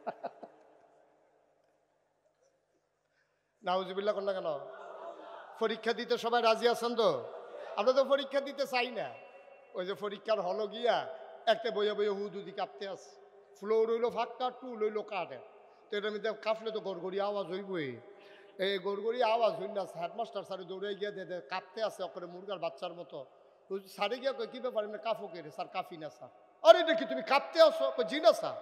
নাউজুবিল্লাহ কন্যা কেন? পরীক্ষা দিতে সবাই রাজি আছেন তো? আমরা তো পরীক্ষা দিতে চাই না। ওই যে পরীক্ষার হলো গিয়া একটা বইয়া বইয়া হুদুদি কাঁপতে আছে। ফ্লোর হইলো ফাঁকা, টুল হইলো কাঠের। তো এটার মধ্যে কাঁপলে তো গড়গড়ি আওয়াজ হইবই। এই গড়গড়ি আওয়াজ হইল না, হেডমাস্টার স্যারে দৌড়ে গিয়ে দে কাঁপতে আছে ওখানে মুরগার বাচ্চার মতো। স্যারে গিয়া কই কি ব্যাপার এমনি কাফো কে রে? স্যার কাফি না স্যার। আরে দেখি তুমি কাঁপতে আসো? জি না স্যার।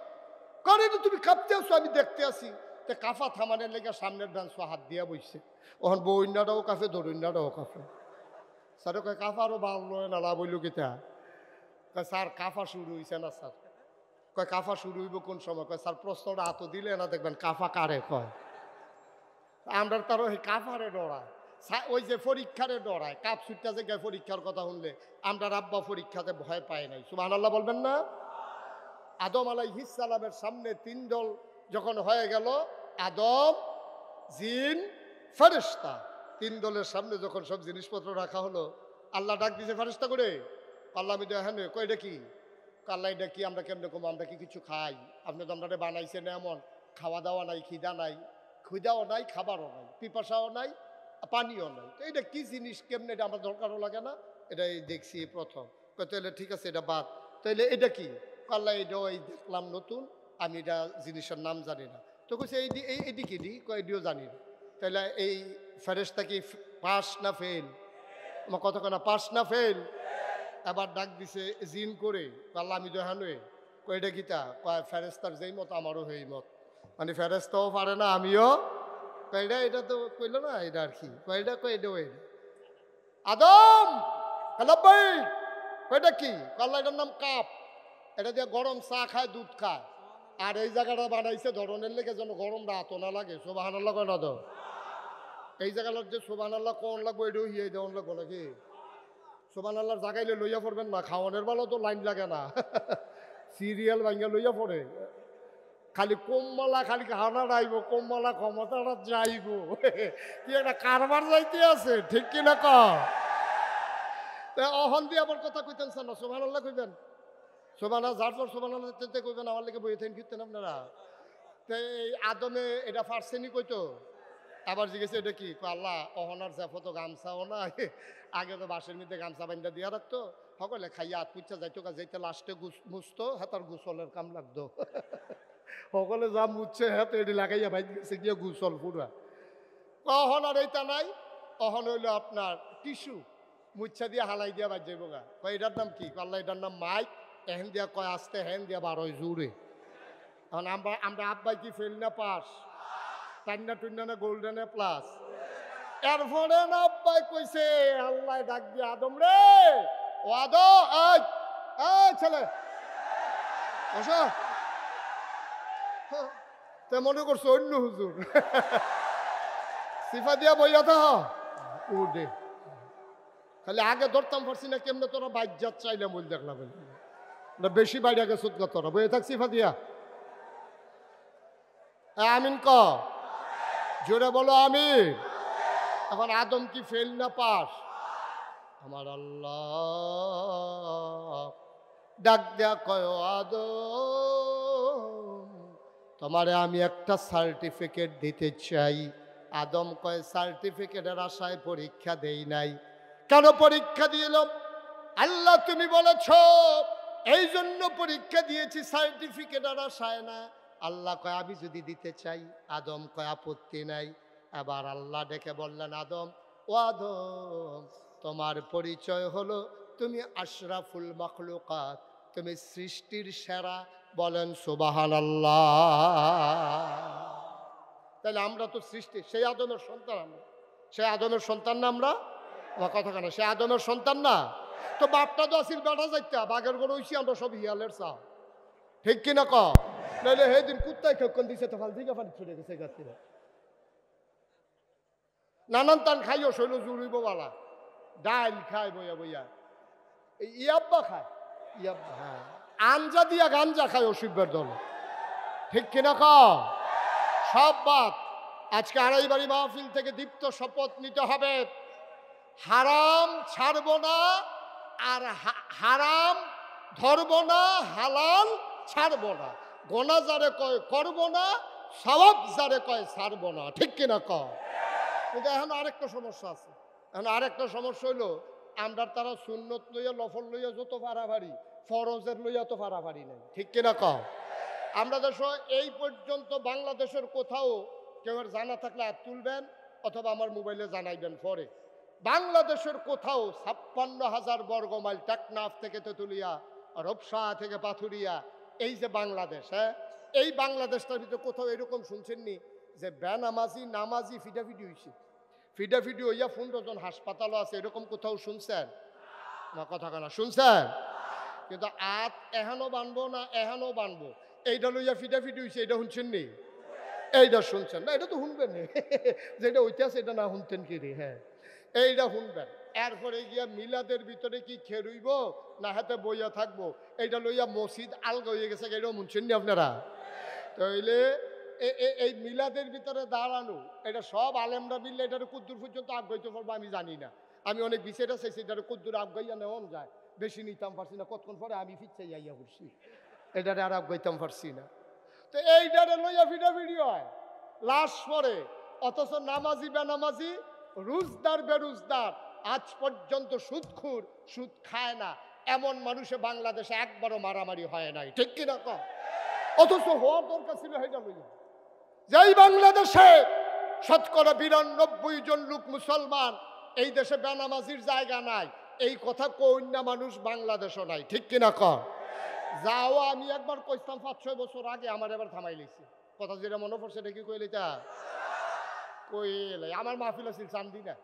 করে তুমি কাঁপতে আসো, আমি দেখতে আসি। তো কাফা থামানের লেগে সামনের বেঞ্চ হাত দিয়া বইছে। ওখান বইন্যাটাও কাফে, ধরুন্যাটাও কাফে। স্যার কয় কাফা আরো ভালো না লাভ হইল কিতা? কয় স্যার কাফা শুরু হয়েছে না স্যার। কয় কাফা শুরু হইব কোন সময়? কয় স্যার প্রশ্নটা হাতও দিলে না দেখবেন কাফা কারে কয়। আমরা তার ওই কাফারে ডরায়, ওই যে পরীক্ষারে ডরায়। কাপ সুটটা জায়গায় পরীক্ষার কথা শুনলে আমরা আব্বা পরীক্ষাতে ভয় পায় নাই। সুবহানাল্লাহ বলবেন না? আদম আলাইহিস সালামের সামনে 3 দল যখন হয়ে গেল, আদম, জিন, ফেরেশতা, 3 দলের সামনে যখন সব জিনিসপত্র রাখা হলো, আল্লাহ ডাক দিয়েছে ফেরেশতা করে। আল্লাহ আমি হ্যাঁ কই এটা কি? আল্লাহ এটা কি? আমরা কেমনে কম? আমরা কি কিছু খাই? আপনি তো আমরা বানাইছেন এমন, খাওয়া দাওয়া নাই, খিদা নাই, ক্ষুদাও নাই, খাবারও নাই, পিপাসাও নাই, পানিও নাই। তো এটা কি জিনিস? কেমনে এটা আমার দরকারও লাগে না, এটাই দেখছি প্রথম। তাহলে ঠিক আছে এটা বাদ। তাইলে এটা কি? আল্লাহ এটা ওই দেখলাম নতুন, আমি এটা জিনিসের নাম জানি না। তো কইছে এইটি কি? এটিও জানি না। তাহলে এই ফেরেশতা কি পাস না ফেল? আমার কথা কেনা পাস না ফেল? এবার ডাক দিছে জিন করে। আল্লাহ আমি দেখানোই। কয়টা গীতা? কয় ফেরেশতার যেই মত আমারও সেই মত। মানে ফেরেশতাও পারে না, আমিও। কয়টা? এটা তো কইল না, এটা আর কি কয়টা? কয় এটা ওই আদম হ্যালো ভাই, কয়টা কি? আল্লাহ এটার নাম কাপ। এটা দিয়ে গরম চা খায়, দুধ খায়। আর এই জায়গাটা বানাইছে ধরনের লেগে যেন গরমটা এত না লাগে। সুবহানাল্লাহ কয় না তো? এই জায়গাটার যে সুবহানাল্লাহ কোন লাগবো এটাও হিয়ে দেওয়ান লাগবো নাকি? সুবহানাল্লাহর জাগাইলে লইয়া পড়বেন না, খাওয়ানোর বেলাও তো লাইন লাগে না। সিরিয়াল ভাঙ্গা লইয়া পড়ে, খালি কমলা, খালি হানা রাইব, কমলা ক্ষমতাটা যাইব। কি একটা কারবার যাইতে আছে, ঠিক কিনা ক? অহন দিয়ে আবার কথা কইতেন স্যার না, সুবহানাল্লাহ কইবেন। সুবহানাল্লাহ যার যার সুবহানাল্লাহ কইবেন, আমার লেগে বইয়ে থাকেন কীর্তেন আপনারা। তো এই আদমে এটা ফার্সেনি কইতো। আবার জিজ্ঞেস এটা কি? আল্লাহ অহনার জাফো তো গামছাও না, আগে তো বাসের মধ্যে গামছা বান্ধা দিয়া রাখতো, সকলে খাইয়া হাত পুচ্ছা যাইতো, যাইতে লাস্টে মুছতো, হ্যাঁ তার গুসলের কাম লাগতো। সকলে যা মুছছে হ্যাঁ তো এটি লাগাইয়া ভাই গেছে গিয়ে গুসল পুরা। অহন আর এইটা নাই, অহন হইলো আপনার টিস্যু, মুচ্ছা দিয়ে হালাই দিয়া বাজ যাইব গা। কয় এটার নাম কি? আল্লাহ এটার নাম মাইক। এহেন দিয়া কয় আসতে, হেন দিয়া 12 জুড়ে। এখন আমরা আব্বাই কি ফেল না পাস? টান্না টুন্না না গোল্ডেনে প্লাস? এরপরে না আব্বাই কইছে, আল্লাহ ডাক দিয়ে আদম রে, ও আদম, এই ছেলে বসো। তে মনে করছো অন্য হুজুর সিফা দিয়া বইয়া থা ও দে খালি আগে ধরতাম পারছি না কেমনে তোরা বাইজাত চাইলাম বল দেখলাম বেশি বাইরে গেছ তোরা বইয়ে থাক সিফা দিয়া আমিন ক জোরে বলো আমিন এখন আদম কি ফেল না পাস আমার আল্লাহ ডাক দেয়া কয় আদম তোমারে আমি একটা সার্টিফিকেট দিতে চাই আদম কয় সার্টিফিকেটের আশায় পরীক্ষা দেই নাই কেন পরীক্ষা দিল আল্লাহ তুমি বলেছ এই জন্য পরীক্ষা দিয়েছি সার্টিফিকেটের আশায় না আল্লাহ কয় আমি যদি দিতে চাই আদম কয় আপত্তি নাই এবার আল্লাহ ডেকে বললেন আদম ও আদম তোমার পরিচয় হলো তুমি আশরাফুল মাখলুকাত তুমি সৃষ্টির সেরা বলেন সুবহানাল্লাহ তাহলে আমরা তো সৃষ্টি সেই আদমের সন্তান আমরা সেই আদমের সন্তান না আমরা আমার কথা কেন সে আদমের সন্তান না তো বাপটা তো আসিল বেটা যাইতা বাঘের গরু হইছি আমরা সব হিয়ালের চা ঠিক কিনা ক নাহলে সেই দিন কুত্তায় খেকন দিছে তো ফাল থেকে ফাল ছুটে গেছে গাছিরা নানান টান খাইও শৈল জুড়িব বালা ডাল খায় বইয়া বইয়া ইয়াব্বা খায় ইয়াব্বা হ্যাঁ আঞ্জা দিয়া গাঞ্জা খায় অসুখের দল ঠিক কিনা ক সব বাদ আজকে আড়াইবাড়ি মাহফিল থেকে দীপ্ত শপথ নিতে হবে হারাম ছাড়ব না আর হারাম ধরব না হালাল ছাড়ব না গোনা যারে কয় করব না সওয়াব যারে কয় ছাড়ব না ঠিক কিনা ক কিন্তু এখন আরেকটা সমস্যা আছে এখন আরেকটা সমস্যা হইলো আমরা তারা সুন্নত লইয়া লফল লইয়া যত ফাড়াফাড়ি ফরজের লইয়া তো ফাড়াফাড়ি নাই ঠিক কিনা ক আমরা দেশ এই পর্যন্ত বাংলাদেশের কোথাও কেউ জানা থাকলে হাত তুলবেন অথবা আমার মোবাইলে জানাইবেন পরে বাংলাদেশের কোথাও ৫৬,০০০ বর্গ মাইল টেকনাফ থেকে তেতুলিয়া রূপসা থেকে পাথুরিয়া এই যে বাংলাদেশ হ্যাঁ এই বাংলাদেশটার ভিতরে কোথাও এরকম শুনছেননি যে বেনামাজি নামাজি ফিডাফিডি হয়েছে ফিডাফিডি হইয়া ১৫ জন হাসপাতালও আছে এরকম কোথাও শুনছেন না কথা কেনা শুনছেন কিন্তু আত এহানো বানবো না এহানো বানবো এইটা লইয়া ফিডাফিডি হয়েছে এটা শুনছেন নি এইটা শুনছেন না এটা তো শুনবেন যেটা ওইটা আছে এটা না শুনতেন কি রে হ্যাঁ এইটা শুনবেন এরপরে গিয়া মিলাদের ভিতরে কি খেরুইব না হাতে বইয়া থাকবো এইটা লইয়া মসজিদ আলগা হয়ে গেছে এটাও শুনছেন নি আপনারা তাইলে এই মিলাদের ভিতরে দাঁড়ানো এটা সব আলেমরা মিললে এটার কুদ্দুর পর্যন্ত আগাইতে পারবো আমি জানি না আমি অনেক বিষয়টা চাইছি এটার কুদ্দুর আগাইয়া নেওয়ান যায় বেশি নিতাম পারছি না কতক্ষণ পরে আমি ফিরছে যাইয়া করছি এটারে আর আগাইতাম পারছি না তো এইটারে লইয়া ফিডাফিডি হয় লাশ পরে অথচ নামাজি বেনামাজি রোজদার বেরোজদার আজ পর্যন্ত সুদখুর সুদ খায় না এমন মানুষে বাংলাদেশে একবারও মারামারি হয় নাই ঠিক কিনা ক অথচ হওয়ার দরকার ছিল এটা লইয়া যেই বাংলাদেশে ৯২ জন লোক মুসলমান এই দেশে বেনামাজির জায়গা নাই এই কথা কন্যা মানুষ বাংলাদেশও নাই ঠিক কিনা ক যাও আমি একবার কইতাম ৫-৬ বছর আগে আমার এবার থামাই লিছি কথা যেটা মনে পড়ছে এটা কি কইলে তা কইলে আমার মাহফিল আছিল চান্দিনা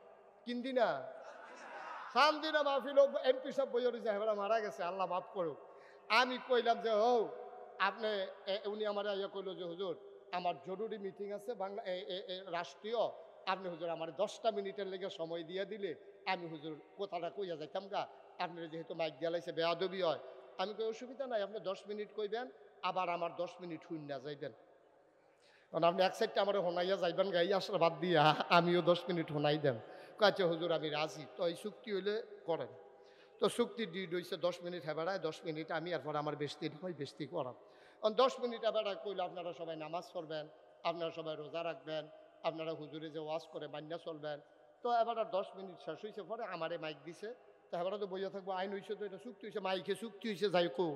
কিন্দিনা চান্দিনা মাহফিল এমপি সব বইয়ের যাহেরা মারা গেছে আল্লাহ মাফ করুক আমি কইলাম যে ও আপনি উনি আমার ইয়ে কইল যে হুজুর আমার জরুরি মিটিং আছে বাংলা রাষ্ট্রীয় আপনি হুজুর আমার 10টা মিনিটের লেগে সময় দিয়ে দিলে আমি হুজুর কথাটা কইয়া যাইতাম গা আপনার যেহেতু মাইক দিয়া লাইছে বেয়াদবি হয় আমি কই অসুবিধা নাই আপনি 10 মিনিট কইবেন আবার আমার 10 মিনিট শুইনা যাইবেন কারণ আপনি এক সাইডটা আমার হোনাইয়া যাইবেন গাই আসলে বাদ দিয়া আমিও 10 মিনিট হোনাই দেন কাছে হুজুর আমি রাজি তো এই চুক্তি হইলে করেন তো চুক্তি ডিড হয়েছে 10 মিনিট হেবাড়ায় 10 মিনিট আমি এরপর আমার বেশি হয় বেশি করাম কারণ 10 মিনিট হেবাড়ায় কইলে আপনারা সবাই নামাজ পড়বেন আপনারা সবাই রোজা রাখবেন আপনারা হুজুরে যে ওয়াজ করে মান্যা চলবেন তো এবার 10 মিনিট শেষ হয়েছে পরে আমারে মাইক দিছে তো এবার তো বইয়া থাকবো আইন হয়েছে তো এটা চুক্তি হয়েছে মাইকে চুক্তি হয়েছে যাই কো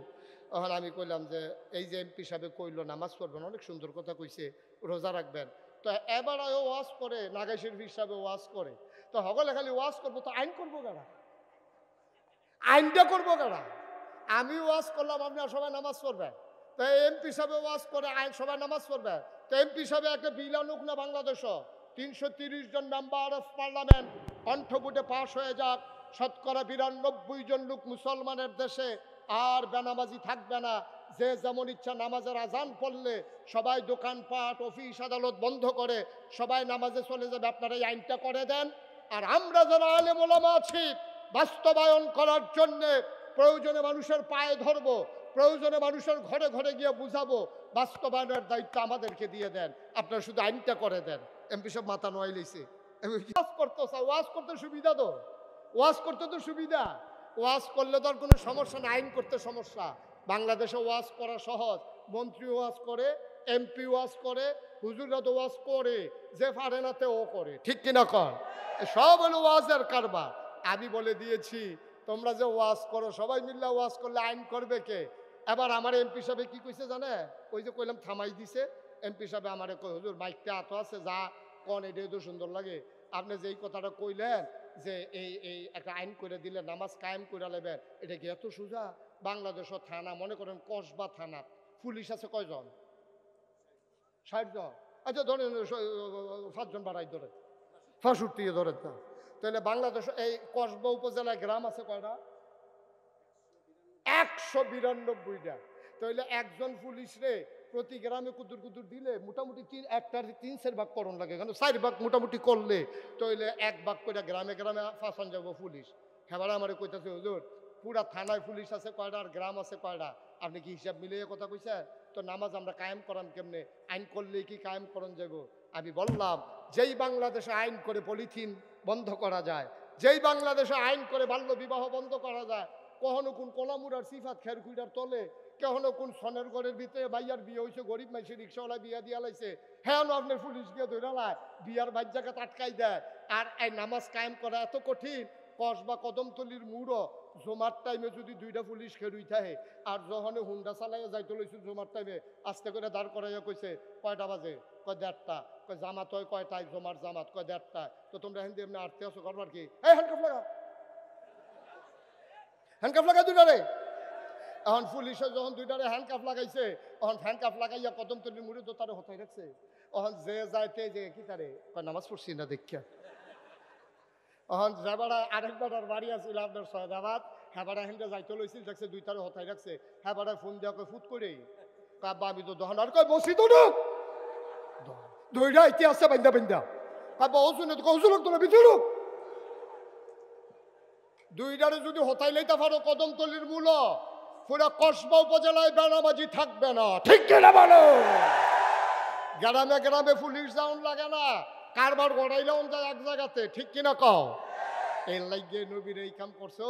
তখন আমি কইলাম যে এই যে এমপি সাহেব কইলো নামাজ পড়বেন অনেক সুন্দর কথা কইছে রোজা রাখবেন তো এবার ওয়াজ করে নাগাই শরীফ হিসাবে ওয়াজ করে তো সকলে খালি ওয়াজ করবো তো আইন করবো কারা আইনটা করবো কারা আমি ওয়াজ করলাম আপনার সবাই নামাজ পড়বেন তো এমপি সাহেব ওয়াজ করে আইন সবাই নামাজ পড়বে তো এমপি সাহেব একটা বিল আনুক না বাংলাদেশও ৩৩০ জন মেম্বার অফ পার্লামেন্ট কণ্ঠভোটে পাশ হয়ে যাক ৯২ জন লোক মুসলমানের দেশে আর বেনামাজি থাকবে না। যে যেমন ইচ্ছা নামাজের আজান পড়লে সবাই দোকানপাট অফিস আদালত বন্ধ করে সবাই নামাজে চলে যাবে। আপনারা এই আইনটা করে দেন। আর আমরা যারা আলেম ওলামা আছি বাস্তবায়ন করার জন্যে প্রয়োজনে মানুষের পায়ে ধরবো, প্রয়োজনে মানুষের ঘরে ঘরে গিয়ে বুঝাবো। বাস্তবায়নের দায়িত্ব আমাদেরকে দিয়ে দেন, আপনারা শুধু আইনটা করে দেন। এমপি সব মাথা নোয়াই লইছে, ওয়াজ করতে চাও, ওয়াজ করতে সুবিধা তো, ওয়াজ করতে তো সুবিধা। ওয়াজ করলে তো আর কোনো সমস্যা না, আইন করতে সমস্যা। বাংলাদেশে ওয়াজ করা সহজ, মন্ত্রী ওয়াজ করে, এমপি ওয়াজ করে, হুজুররা তো ওয়াজ করে, যে পারে না তে ও করে, ঠিক কিনা কর? সব হলো ওয়াজের কারবার। আমি বলে দিয়েছি তোমরা যে ওয়াজ করো সবাই মিল্লা ওয়াজ করলে আইন করবে কে? এবার আমার এমপি সাহেব কি কইছে জানে? ওই যে কইলাম থামাই দিছে, এমপি সাহেব আমারে কই হুজুর মাইকটা এত আছে যা কন এটাই তো সুন্দর লাগে। আপনি যেই কথাটা কইলেন যে এই একটা আইন করে দিলে নামাজ কায়েম করে নেবেন, এটা কি এত সোজা? বাংলাদেশের থানা মনে করেন কসবা থানা পুলিশ আছে কয়জন? 60 জন। আচ্ছা ধরেন 5 জন বাড়াই ধরে 65 ধরে। তাহলে বাংলাদেশ এই কসবা উপজেলায় গ্রাম আছে কয়টা? 192টা। তাহলে একজন পুলিশ রে প্রতি গ্রামে কুদুর কুদুর দিলে মোটামুটি একটার 3/4 ভাগ করণ লাগে, কারণ 4 ভাগ মোটামুটি করলে তাহলে 1 ভাগ করে গ্রামে গ্রামে ফাঁসান যাবো পুলিশ। হ্যাঁ আমার কইতাছে হুজুর পুরা থানায় পুলিশ আছে কয়টা আর গ্রাম আছে কয়টা? আপনি কি হিসাব মিলিয়ে কথা কইছেন? তো নামাজ আমরা কায়েম করাম কেমনে? আইন করলেই কি কায়েম করণ যাবো? আমি বললাম যেই বাংলাদেশে আইন করে পলিথিন বন্ধ করা যায়, যেই বাংলাদেশে আইন করে বাল্য বিবাহ বন্ধ করা যায়, কখনো কোন কলামুরার সিফাত খের কুইটার তলে, কখনো কোন সনের ঘরের ভিতরে ভাইয়ার বিয়ে হয়েছে গরিব মানুষের রিক্সাওয়ালা বিয়া দিয়া লাইছে, হ্যাঁ আপনার পুলিশ গিয়ে ধরে লায় বিয়ার বাচ্চাকে আটকাই দেয়। আর এই নামাজ কায়েম করা এত কঠিন। কসবা কদমতলির মুড়ো জমার টাইমে যদি 2টা পুলিশ খেরুই থাকে, আর যখন হুন্ডা চালাইয়া যাইতে লইছে জমার টাইমে আস্তে করে দাঁড় করাইয়া কইছে কয়টা বাজে? কয় 1:30টা। কয় জামাত হয় কয়টায়? জমার জামাত কয় 1:30টায়। তো তোমরা হিন্দি এমনি আটতে আসো করবার কি? এই হ্যান্ডকাফ লাগা, হ্যান্ডকাফ লাগা 2টারে। এখন পুলিশে যখন 2টারে হ্যান্ডকাফ লাগাইছে, তখন হ্যান্ডকাফ লাগাইয়া কদমতলির মুড়ে তো তারে হতাই রাখছে। তখন যে যাইতে যে কি তারে কয় নামাজ পড়ছি না দেখিয়া। এখন যাবারা আরেকবার বাড়ি আছিল আপনার সয়দাবাদ, হ্যাঁ হেঁটে যাইতে লইছিল, দেখছে 2টারে হতাই রাখছে। হ্যাঁ ফোন দেওয়া কয় ফুট করে কাব্বা আমি তো দহন আর কয় বসি তো ধৈরা ইতি আছে বান্ধা বান্ধা কাব্বা ওজনে তো কৌশল তোলা ভিতর 2টারে যদি হতাই লইতে পারো কদমতলির মূল পুরা কসবা উপজেলায় বেনামাজি থাকবে না, ঠিক কিনা বলো? গ্রামে গ্রামে পুলিশ যাওন লাগে না, কারবার গড়াইলেও যায় এক জায়গাতে, ঠিক কিনা কও? এই লাগে নবীর এই কাম করছো,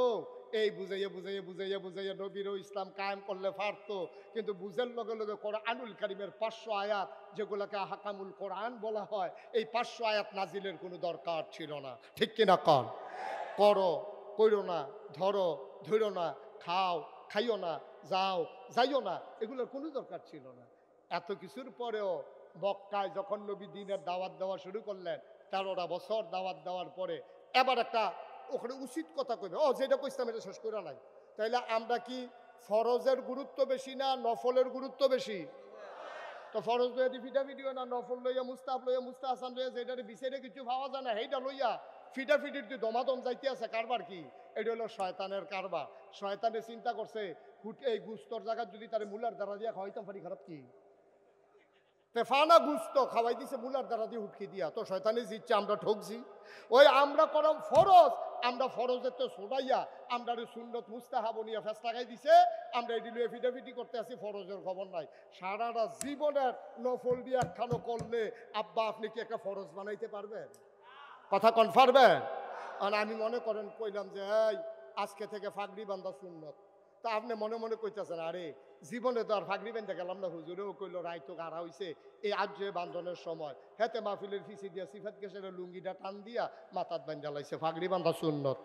এই বুঝাইয়া বুঝাইয়া বুঝাইয়া বুঝাইয়া নবীরও ইসলাম কায়েম করলে পারতো। কিন্তু বুঝের লগে লগে কোরআনুল কারীমের 500 আয়াত যেগুলোকে হাকামুল কোরআন বলা হয়, এই 500 আয়াত নাজিলের কোনো দরকার ছিল না, ঠিক কিনা কন? করো কইরো না, ধরো ধরো না, খাও খাইও না, যাও যাইও না, এগুলোর কোনো দরকার ছিল না। এত কিছুর পরেও মক্কায় যখন নবী দ্বীনের দাওয়াত দেওয়া শুরু করলেন, 13টা বছর দাওয়াত দেওয়ার পরে এবার একটা ওখানে উচিত কথা কইবে, যেটা কইতাম এটা শেষ করে নাই। তাইলে আমরা কি ফরজের গুরুত্ব বেশি না নফলের গুরুত্ব বেশি? তো ফরজ লইয়া দি ফিটাফিটিও না, নফল লইয়া মুস্তাহাব লইয়া মুস্তাহাসান লইয়া যেটা বিচারে কিছু পাওয়া যায় না সেইটা লইয়া ফিটাফিটির তুই দমাদম যাইতে আছে। কারবার কি? এটা হলো শয়তানের কারবার। শয়তানে চিন্তা করছে এই গুস্তর জায়গা যদি তার মুলার দ্বারা দিয়া খাওয়াইতাম পারি, খারাপ কি? তেফানা গুস্ত খাওয়াই দিছে মুলার দ্বারা দিয়ে উঠকি দিয়া, তো শয়তানে জিতছে, আমরা ঠকছি। ওই আমরা করম ফরজ, আমরা ফরজের তো ছোড়াইয়া আমরা সুন্নত মুস্তাহাব নিয়ে ফেস লাগাই দিছে, আমরা এটি লুয়ে ফিটাফিটি করতে আসি, ফরজের খবর নাই। সারাটা জীবনের নফল দিয়ে একখানো করলে আব্বা আপনি কি একটা ফরজ বানাইতে পারবেন? কথা কনফারবেন? আর আমি মনে করেন কইলাম যে এই আজকে থেকে ফাগড়ি বান্ধা সুন্নত, তা আপনি মনে মনে কইতেছেন আরে জীবনে তো আর ফাগড়ি বেঁধে গেলাম না, হুজুরেও কইলো রায় তো গাড়া হইছে এই আজ বান্ধনের সময়, হেতে মাহফিলের ফিসি দিয়া সিফাত গেছের লুঙ্গিটা টান দিয়া মাথাত বান্ধা লাইছে, ফাগড়ি বান্ধা সুন্নত।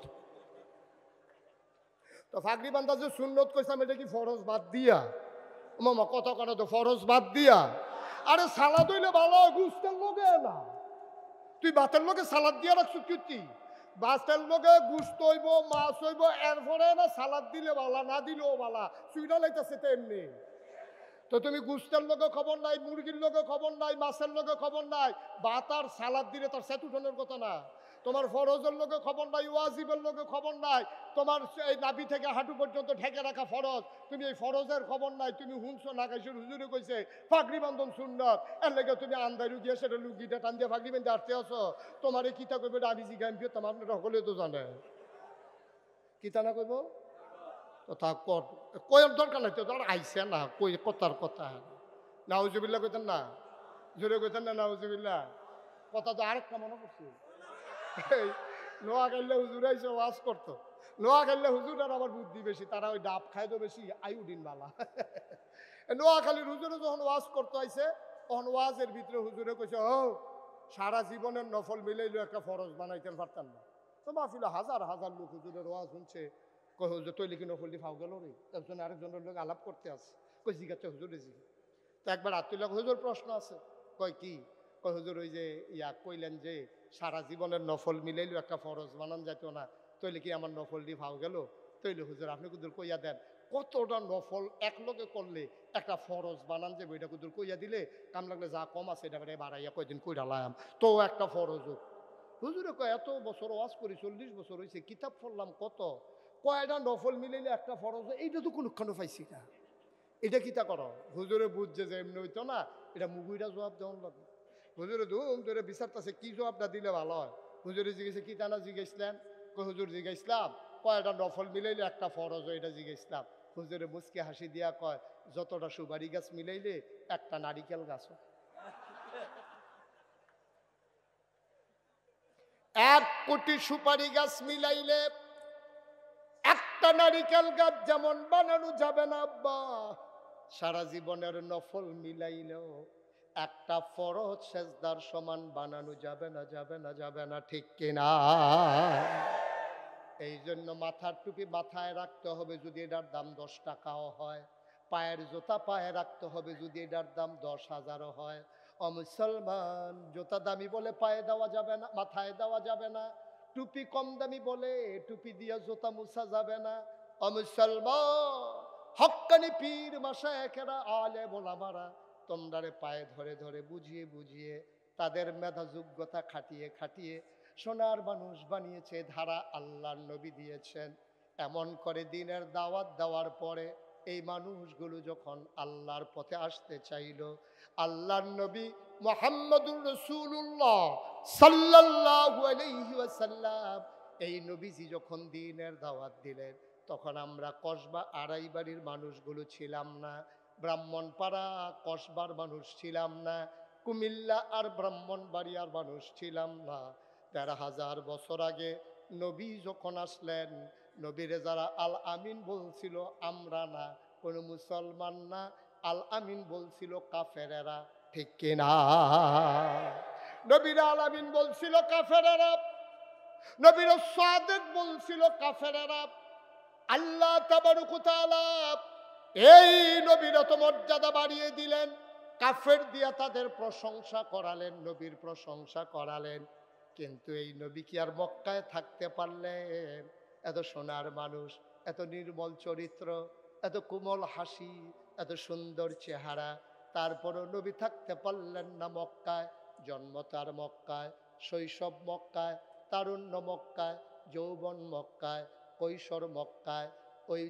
তো ফাগড়ি বান্ধা যে সুন্নত কইসাম এটা কি ফরজ বাদ দিয়া? মামা কত করে তো ফরজ বাদ দিয়া? আরে সালাদ হইলে ভালো, গুস্তের লোকে না, তুই ভাতের লোকে সালাদ দিয়া রাখছো কি? বাসের লোকে গুস্ত হইব মাছ হইব, এরপরে না সালাদ দিলে বালা, না দিলেও বালা, চুইটা লাইতেছে তো এমনি। তো তুমি গুস্তের লোকে খবর নাই, মুরগির লোকে খবর নাই, মাছের লোকে খবর নাই, ভাত আর সালাদ দিলে তার সেট উঠানোর কথা না। তোমার ফরজের লোকে খবর নাই, ওয়াজিবের লোকে খবর নাই, তোমার এই নাভি থেকে হাঁটু পর্যন্ত ঢেকে রাখা ফরজ, তুমি এই ফরজের খবর নাই, তুমি হুনছো না গাইছো, হুজুরে কইছে ফাগড়ি বান্ধন সুন্নত, এর লেগে তুমি আন্দাই গিয়ে সেটা লুকিটা টান দিয়ে ফাগড়ি বেঁধে আসতে আসো। তোমার এই কিতা কইবে আমি জিগাইম, তোমার সকলে তো জানে কিতা না কইব তো তা কয়ের দরকার নাই, তো তোর আইসে না কই কথার কথা। নাউজুবিল্লাহ কইতেন না, জোরে কইতেন না নাউজুবিল্লাহ। কথা তো আরেকটা মনে করছি, নোয়া খাইলে হুজুর আইসে ওয়াজ করতো, নোয়া খাইলে হুজুর আর আবার বুদ্ধি বেশি, তারা ওই ডাব খাইতো বেশি, আইউডিন বালা। নোয়াখালীর হুজুরে যখন ওয়াজ করতে আইসে তখন ওয়াজের ভিতরে হুজুরে কইছে ও সারা জীবনের নফল মিলাইলেও একটা ফরজ বানাইতে পারতাম না। তো মাহফিল হাজার হাজার লোক হুজুরের ওয়াজ শুনছে, কই হুজুর তৈলি কি নফল দি ফাও গেল রে, একজন আরেকজনের লোক আলাপ করতে আছে, কই জিজ্ঞাসা হুজুরে জিজ্ঞে। তো একবার আত্মীয় হুজুর প্রশ্ন আছে, কয় কি, কয় হুজুর ওই যে ইয়া কইলেন যে সারা জীবনের নফল মিলাইলেও একটা ফরজ বানান যাইত না, তৈলে কি আমার নফল দি ফাও গেল, তৈলে হুজুর আপনি কুদুর কইয়া দেন কতটা নফল একলগে করলে একটা ফরজ বানান যাবে, এটা কুদুর কইয়া দিলে কাম লাগলে যা কম আছে এটা বাড়াইয়া কয়দিন কইরা লায়াম তো একটা ফরজ হোক। হুজুরে কয় এত বছর ওয়াজ করি 40 বছর হয়েছে, কিতাব পড়লাম কত, কয়টা নফল মিলাইলে একটা ফরজ, এইটা তো কোনোক্ষণ পাইছি না, এটা কিতা করো। হুজুরে বুঝছে যে এমনি হইতো না, এটা মুগুইটা জবাব দেওয়ান লাগবে। হুজুরে ধুম ধরে বিচারতেছে কি জবাবটা দিলে ভালো হয়। হুজুরে জিজ্ঞেসে কি টানা জিজ্ঞেসলেন, হুজুর জিজ্ঞাসলাম কয়টা নফল মিলাইলে একটা ফরজ হয়, এটা জিজ্ঞাসলাম। হুজুরে মুচকে হাসি দিয়া কয় যতটা সুপারি গাছ মিলাইলে একটা নারিকেল গাছ। 1 কোটি সুপারি গাছ মিলাইলে একটা নারিকেল গাছ যেমন বানানো যাবে না আব্বা, সারা জীবনের নফল মিলাইলেও একটা ফরজ সেজদার সমান বানানো যাবে না, যাবে না, যাবে না, ঠিক কিনা? এই জন্য মাথার টুপি মাথায় রাখতে হবে যদি এটার দাম 10 টাকাও হয়, পায়ের জুতা পায়ে রাখতে হবে যদি এটার দাম 10,000ও হয়। ও মুসলমান, জুতা দামি বলে পায়ে দেওয়া যাবে না, মাথায় দেওয়া যাবে না, টুপি কম দামি বলে টুপি দিয়ে জুতা মুছা যাবে না। ও মুসলমান, হক্কানি পীর মাশায়েখেরা আলেম ওলামারা তোমরারে পায়ে ধরে ধরে বুঝিয়ে বুঝিয়ে তাদের মেধা যোগ্যতা খাটিয়ে খাটিয়ে সোনার মানুষ বানিয়েছে, ধারা আল্লাহর নবী দিয়েছেন। এমন করে দিনের দাওয়াত দেওয়ার পরে এই মানুষগুলো যখন আল্লাহর পথে আসতে চাইল, আল্লাহর নবী মুহাম্মদুর রাসূলুল্লাহ সাল্লাল্লাহু আলাইহি ওয়াসাল্লাম এই নবীজি যখন দিনের দাওয়াত দিলেন, তখন আমরা কসবা আড়াই বাড়ির মানুষগুলো ছিলাম না, ব্রাহ্মণপাড়া কসবার মানুষ ছিলাম না, কুমিল্লা আর ব্রাহ্মণবাড়িয়ার মানুষ ছিলাম না। 13,000 বছর আগে নবী যখন আসলেন, নবীরে যারা আল আমিন বলছিল আমরা না, কোনো মুসলমান না, আল আমিন বলছিল কাফেরেরা, ঠিক কিনা? নবীরা আল আমিন বলছিল কাফেরেরা, নবীর সাদেক বলছিল কাফেরেরা। আল্লাহ তাবারক ওয়া তাআলা এই নবীর এত মর্যাদা বাড়িয়ে দিলেন, কাফের দিয়া তাদের প্রশংসা করালেন, নবীর প্রশংসা করালেন। কিন্তু এই নবী কি আর মক্কায় থাকতে পারলেন? এত সোনার মানুষ, এত নির্মল চরিত্র, এত কোমল হাসি, এত সুন্দর চেহারা, তারপরও নবী থাকতে পারলেন না মক্কায়। জন্ম তার মক্কায়, শৈশব মক্কায়, তারুণ্য মক্কায়, যৌবন মক্কায়, কৈশোর মক্কায়, ওই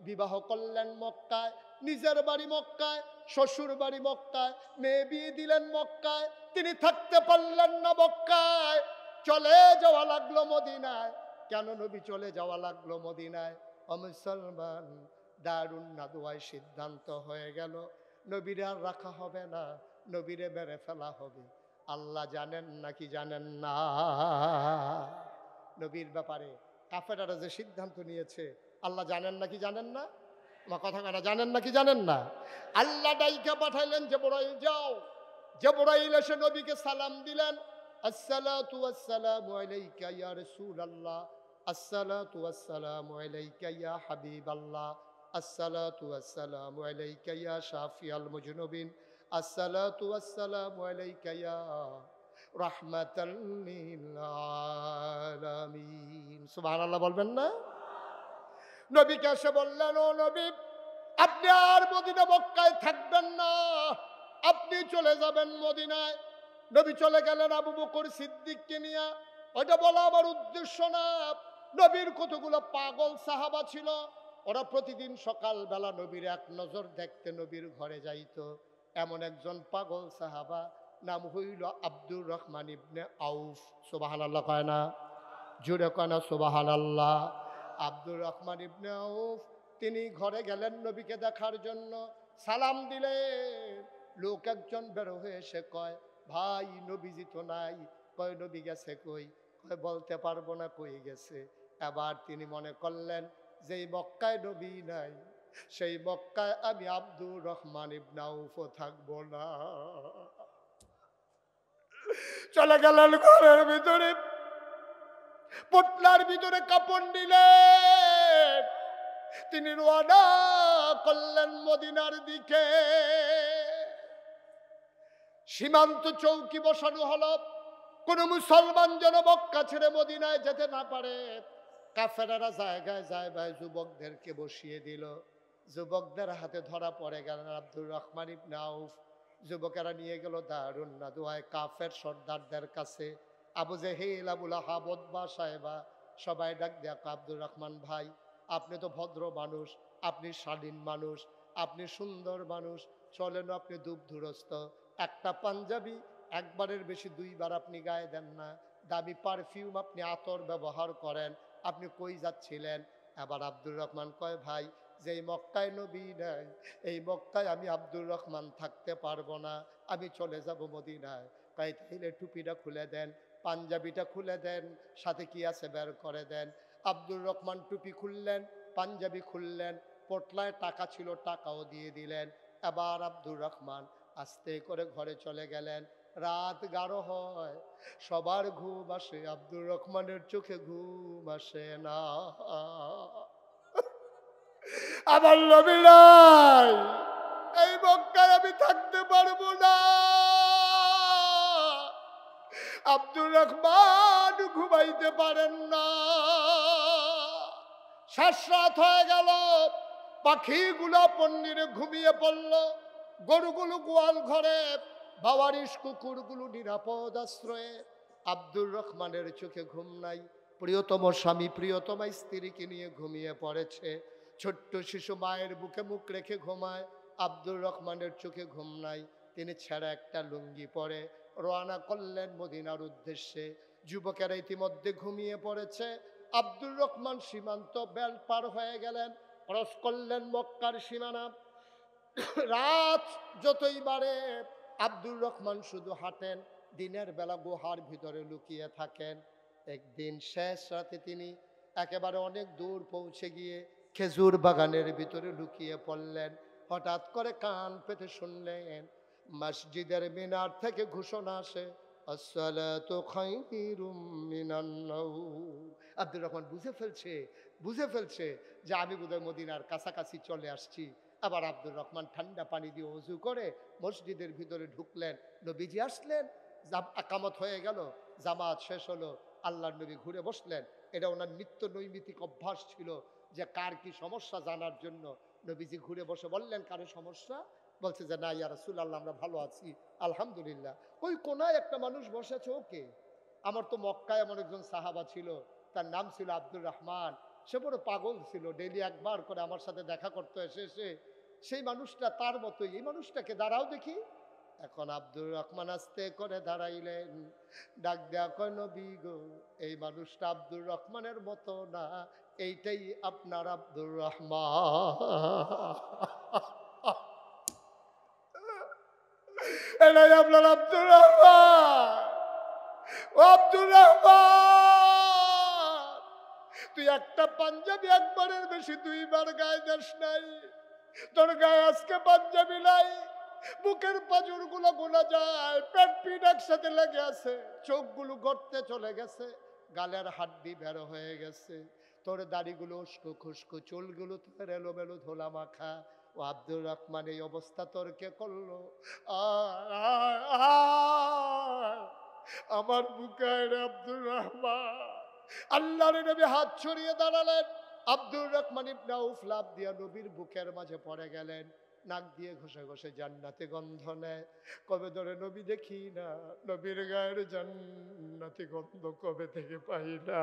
বিবাহ করলেন মক্কায়, নিজের বাড়ি মক্কায়, শ্বশুর বাড়ি মক্কায়, মেয়ে বিয়ে দিলেন মক্কায়, তিনি থাকতে পারলেন না মক্কায়, চলে যাওয়া লাগলো মদিনায়। কেন নবী চলে যাওয়া লাগলো মদিনায়? ও মুসলমান, দারুন নাদুয়ায় সিদ্ধান্ত হয়ে গেল নবীরে আর রাখা হবে না, নবীরে মেরে ফেলা হবে। আল্লাহ জানেন নাকি জানেন না? নবীর ব্যাপারে কাফেররা যে সিদ্ধান্ত নিয়েছে আল্লাহ জানেন নাকি জানেন না? আমার কথা কেনা জানেন নাকি জানেন না? আল্লাহ ডাইকা পাঠাইলেন জিবরাইল যাও। জিবরাইল এসে নবীকে সালাম দিলেন, আসসালাতু ওয়াসসালামু আলাইকা ইয়া রাসূলুল্লাহ, আসসালাতু ওয়াসসালামু আলাইকা ইয়া হাবিবাল্লাহ, আসসালাতু ওয়াসসালামু আলাইকা ইয়া শাফিয়াল মুজনুবিন, আসসালাতু ওয়াসসালামু আলাইকা ইয়া রাহমাতাল লিল আলামিন। সুবহানাল্লাহ বলবেন না? নবীকে এসে বললেন, ও নবী, আপনি আর মদিনা মক্কায় থাকবেন না, আপনি চলে যাবেন মদিনায়। নবী চলে গেলেন আবু বকর সিদ্দিককে নিয়ে। ওটা বলা আমার উদ্দেশ্য না। নবীর কতগুলো পাগল সাহাবা ছিল, ওরা প্রতিদিন সকালবেলা নবীর এক নজর দেখতে নবীর ঘরে যাইতো। এমন একজন পাগল সাহাবা, নাম হইল আব্দুর রহমান ইবনে আউফ। সুবহানাল্লাহ কয় না? জুড়ে কয় না সুবহানাল্লাহ? আব্দুর রহমান ইবনে আউফ তিনি ঘরে গেলেন নবীকে দেখার জন্য। সালাম দিলেন, লোক একজন বের হয়ে এসে কয়, ভাই নবীজি তো নাই। কয় নবী গেছে কই? কয় বলতে পারবো না কই গেছে। এবার তিনি মনে করলেন যেই মক্কায় নবী নাই, সেই মক্কায় আমি আব্দুর রহমান ইবনে আউফও থাকবো না। চলে গেলেন ঘরের ভিতরে, পোটলার ভিতরে কাপড় নিলেন, তিনি রওনা করলেন মদিনার দিকে। সীমান্ত চৌকি বসানো হলো, কোন মুসলমান যেন মক্কা ছেড়ে মদিনায় যেতে না পারে। কাফেরেরা জায়গায় জায়গায় যুবকদেরকে বসিয়ে দিল। যুবকদের হাতে ধরা পড়ে গেলেন আব্দুর রহমান ইবনে আউফ। যুবকেরা নিয়ে গেল দারুন নাদওয়ায় কাফের সর্দারদের কাছে। আবু জেহেল, আবুল আহাব, উতবা, সাহেবা সবাই ডাক দেয়া, আব্দুর রহমান ভাই, আপনি তো ভদ্র মানুষ, আপনি শালীন মানুষ, আপনি সুন্দর মানুষ, চলেন আপনি দুধুরস্ত একটা পাঞ্জাবি একবারের বেশি দুইবার আপনি গায়ে দেন না, দামি পারফিউম আপনি আতর ব্যবহার করেন, আপনি কই যাচ্ছিলেন? আবার আব্দুর রহমান কয়, ভাই যেই মক্কায় নবী নাই, এই মক্কায় আমি আব্দুর রহমান থাকতে পারবো না, আমি চলে যাব মদিনায়। তাই তাইলে টুপিটা খুলে দেন, পাঞ্জাবিটা খুলে দেন, সাথে কি আছে বের করে দেন। আব্দুর রহমান টুপি খুললেন, পাঞ্জাবি খুললেন, পোটলায় টাকা ছিল টাকাও দিয়ে দিলেন। এবার আব্দুর রহমান আস্তে করে ঘরে চলে গেলেন। রাত গাঢ় হয়, সবার ঘুম আসে, আব্দুর রহমানের চোখে ঘুম আসে না। আমার নবী নাই, এই মক্কায় আমি থাকতে পারবো না। আব্দুর রহমান ঘুমাইতে পারেন না। শেষ রাত হয়ে গেল, পাখিগুলো পন্নিরে ঘুমিয়ে পড়ল, গরুগুলো গোয়াল ঘরে, বাওয়ারিশ কুকুরগুলো নিরাপদ আশ্রয়ে। আব্দুর রহমানের চোখে ঘুম নাই। প্রিয়তম স্বামী প্রিয়তমা স্ত্রীকে নিয়ে ঘুমিয়ে পড়েছে। ছোট্ট শিশু মায়ের বুকে মুখ রেখে ঘুমায়। আব্দুর রহমানের চোখে ঘুম নাই। তিনি ছেঁড়া একটা লুঙ্গি পরে রওনা করলেন মদিনার উদ্দেশ্যে। যুবকেরা ইতিমধ্যে ঘুমিয়ে পড়েছে। আব্দুর রহমান সীমান্ত বেল্ট পার হয়ে গেলেন, ক্রস করলেন মক্কার সীমানা। রাত যতই বাড়ে আব্দুর রহমান শুধু হাঁটেন, দিনের বেলা গুহার ভিতরে লুকিয়ে থাকেন। একদিন শেষ রাতে তিনি একেবারে অনেক দূর পৌঁছে গিয়ে খেজুর বাগানের ভিতরে লুকিয়ে পড়লেন। হঠাৎ করে কান পেতে শুনলেন মসজিদের মিনার থেকে ঘোষণা আসে, আসসালাতু খায়রুম মিনান নাওম। আব্দুর রহমান বুঝে ফেলছে যে আমি বোধহয় মদিনার কাছাকাছি চলে আসছি। আবার আব্দুর রহমান ঠান্ডা পানি দিয়ে ওযু করে মসজিদের ভিতরে ঢুকলেন। নবীজি আসলেন, একামত হয়ে গেল, জামাত শেষ হলো, আল্লাহর নবী ঘুরে বসলেন। এটা ওনার নিত্য নৈমিত্তিক অভ্যাস ছিল যে কার কি সমস্যা জানার জন্য নবীজি ঘুরে বসে বললেন, কারো সমস্যা? বলছে যে না ইয়া রাসূলুল্লাহ, আমরা ভালো আছি আলহামদুলিল্লাহ। ওই কোনায় একটা মানুষ বসেছে, ওকে। আমার তো মক্কায় এমন একজন সাহাবা ছিল, তার নাম ছিল আব্দুর রহমান। সে বড় পাগল ছিল, ডেইলি একবার করে আমার সাথে দেখা করতে এসে সেই মানুষটা তার মতোই, এই মানুষটাকে দাঁড়াও দেখি। এখন আব্দুর রহমান আস্তে করে দাঁড়াইলেন, ডাক দেয়া কয়, নবী গো, এই মানুষটা আব্দুর রহমানের মতো না, এইটাই আপনার আব্দুর রহমান। এটাই আপনার আব্দুর রহমান। ও আব্দুর রহমান, তুই একটা পাঞ্জাবি একবারের বেশি দুইবার গায়ে দেশ নাই, তোর গায়ে আজকে পাঞ্জাবি নাই, বুকের পাজর গুলো গোলা যায়, পেট পিঠ একসাথে লেগে আছে, চোখগুলো গড়তে চলে গেছে, গালের হাড্ডি বের হয়ে গেছে, তোর দাড়িগুলো উস্কো খুস্কো, চুলগুলো তোর এলোমেলো ধোলা মাখা। ও আব্দুর রহমান, এই অবস্থা তোর কে করলো? আমার বুকে আব্দুর রহমান। আল্লাহর নবী হাত ছড়িয়ে দাঁড়ালেন। আব্দুর রহমান ইবনে আউফ লাফ দিয়া নবীর বুকের মাঝে পড়ে গেলেন। নাক দিয়ে ঘষে ঘষে জান্নাতে গন্ধ নেয়। কবে ধরে নবী দেখি না, নবীর গায়ের জান্নাতি গন্ধ কবে থেকে পাই না।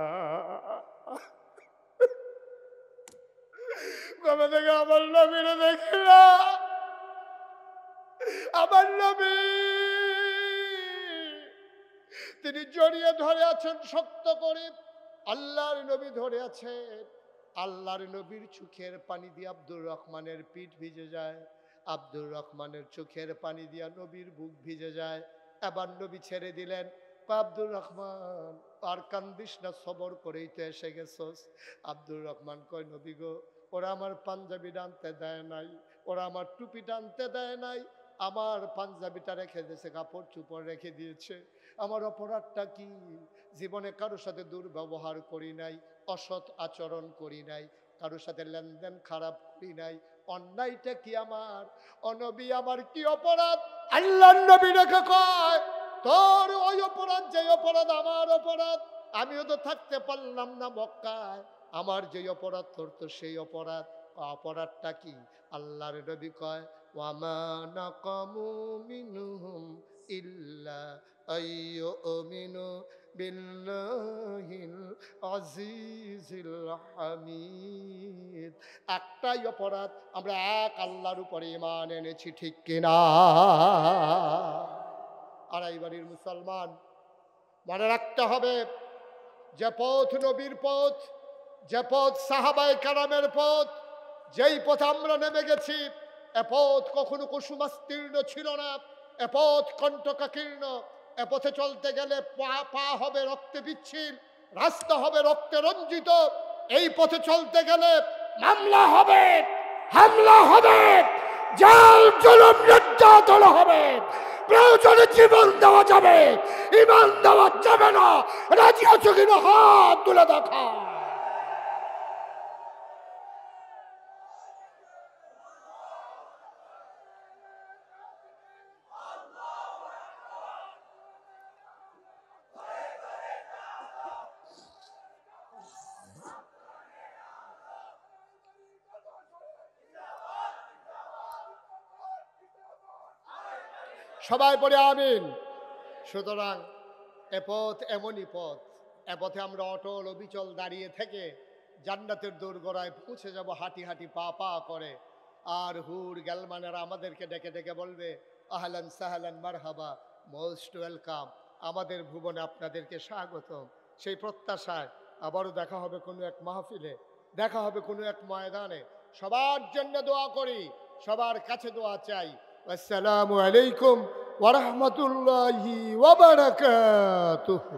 তবে থেকে আমার নবীরে দেখি না। আমার নবী তিনি জড়িয়ে ধরে আছেন শক্ত করে, আল্লাহর নবী ধরে আছেন। আল্লাহর নবীর চোখের পানি দিয়ে আব্দুর রহমানের পিঠ ভিজে যায়, আব্দুর রহমানের চোখের পানি দিয়া নবীর বুক ভিজে যায়। এবার নবী ছেড়ে দিলেন। আব্দুর রহমান আর কান্দিস না, সবর করেই তো এসে গেছস। আব্দুর রহমান কয় নবী গো, ওরা আমার পাঞ্জাবি টানতে দেয় নাই, ওরা আমার টুপি টানতে দেয় নাই, আমার পাঞ্জাবিটা রেখে দিয়েছে, কাপড় চুপড় রেখে দিয়েছে। আমার অপরাধটা কি? জীবনে কারোর সাথে দুর্ব্যবহার করি নাই, অসৎ আচরণ করি নাই, কারোর সাথে লেনদেন খারাপ করি নাই। অন্যায়টা কি আমার? অনবী আমার কি অপরাধ? আল্লাহর নবী রেখে কয় তোর ওই অপরাধ যে অপরাধ আমার অপরাধ। আমিও তো থাকতে পারলাম না মক্কায়, আমার যে অপরাধ তোর তো সেই অপরাধ। অপরাধটা কি? আল্লাহর নবী কয় ওয়ামা নাকামু মিনহুম ইল্লা আইয়ুমিনু বিল্লাহিল আজিজিল হামিদ। একটাই অপরাধ, আমরা এক আল্লাহর উপরে ঈমান এনেছি, ঠিক কিনা? আড়াই বাড়ির মুসলমান, মনে রাখতে হবে যে পথ নবীর পথ, যে পথ সাহাবায়ে কেরামের পথ, যেই পথে আমরা নেমে গেছি, এ পথ কখনো কুসুমাস্তীর্ণ ছিল না, এ পথ কণ্টকাকীর্ণ। এ পথে চলতে গেলে পা হবে রক্তে পিচ্ছিল, রাস্তা হবে রক্তে রঞ্জিত। এই পথে চলতে গেলে মামলা হবে, হামলা হবে, জাল জুলুম নির্যাতন হবে, প্রয়োজনে জীবন দেওয়া যাবে, ঈমান দেওয়া যাবে না। রাজি আছো কিনা হাত তুলে দেখা। সবাই বলে আমিন। সুতরাং এ পথ এমনই পথ, এ পথে আমরা অটল অবিচল দাঁড়িয়ে থেকে জান্নাতের দোরগোড়ায় পৌঁছে যাব হাঁটি হাঁটি পা পা করে। আর হুর গ্যালমানেরা আমাদেরকে ডেকে ডেকে বলবে আহলান সাহলান মারহাবা, মোস্ট ওয়েলকাম, আমাদের ভুবনে আপনাদেরকে স্বাগতম। সেই প্রত্যাশায় আবারও দেখা হবে কোনো এক মাহফিলে, দেখা হবে কোনো এক ময়দানে। সবার জন্য দোয়া করি, সবার কাছে দোয়া চাই। আসসালামু আলাইকুম ওয়া রাহমাতুল্লাহি ওয়া বারাকাতুহু।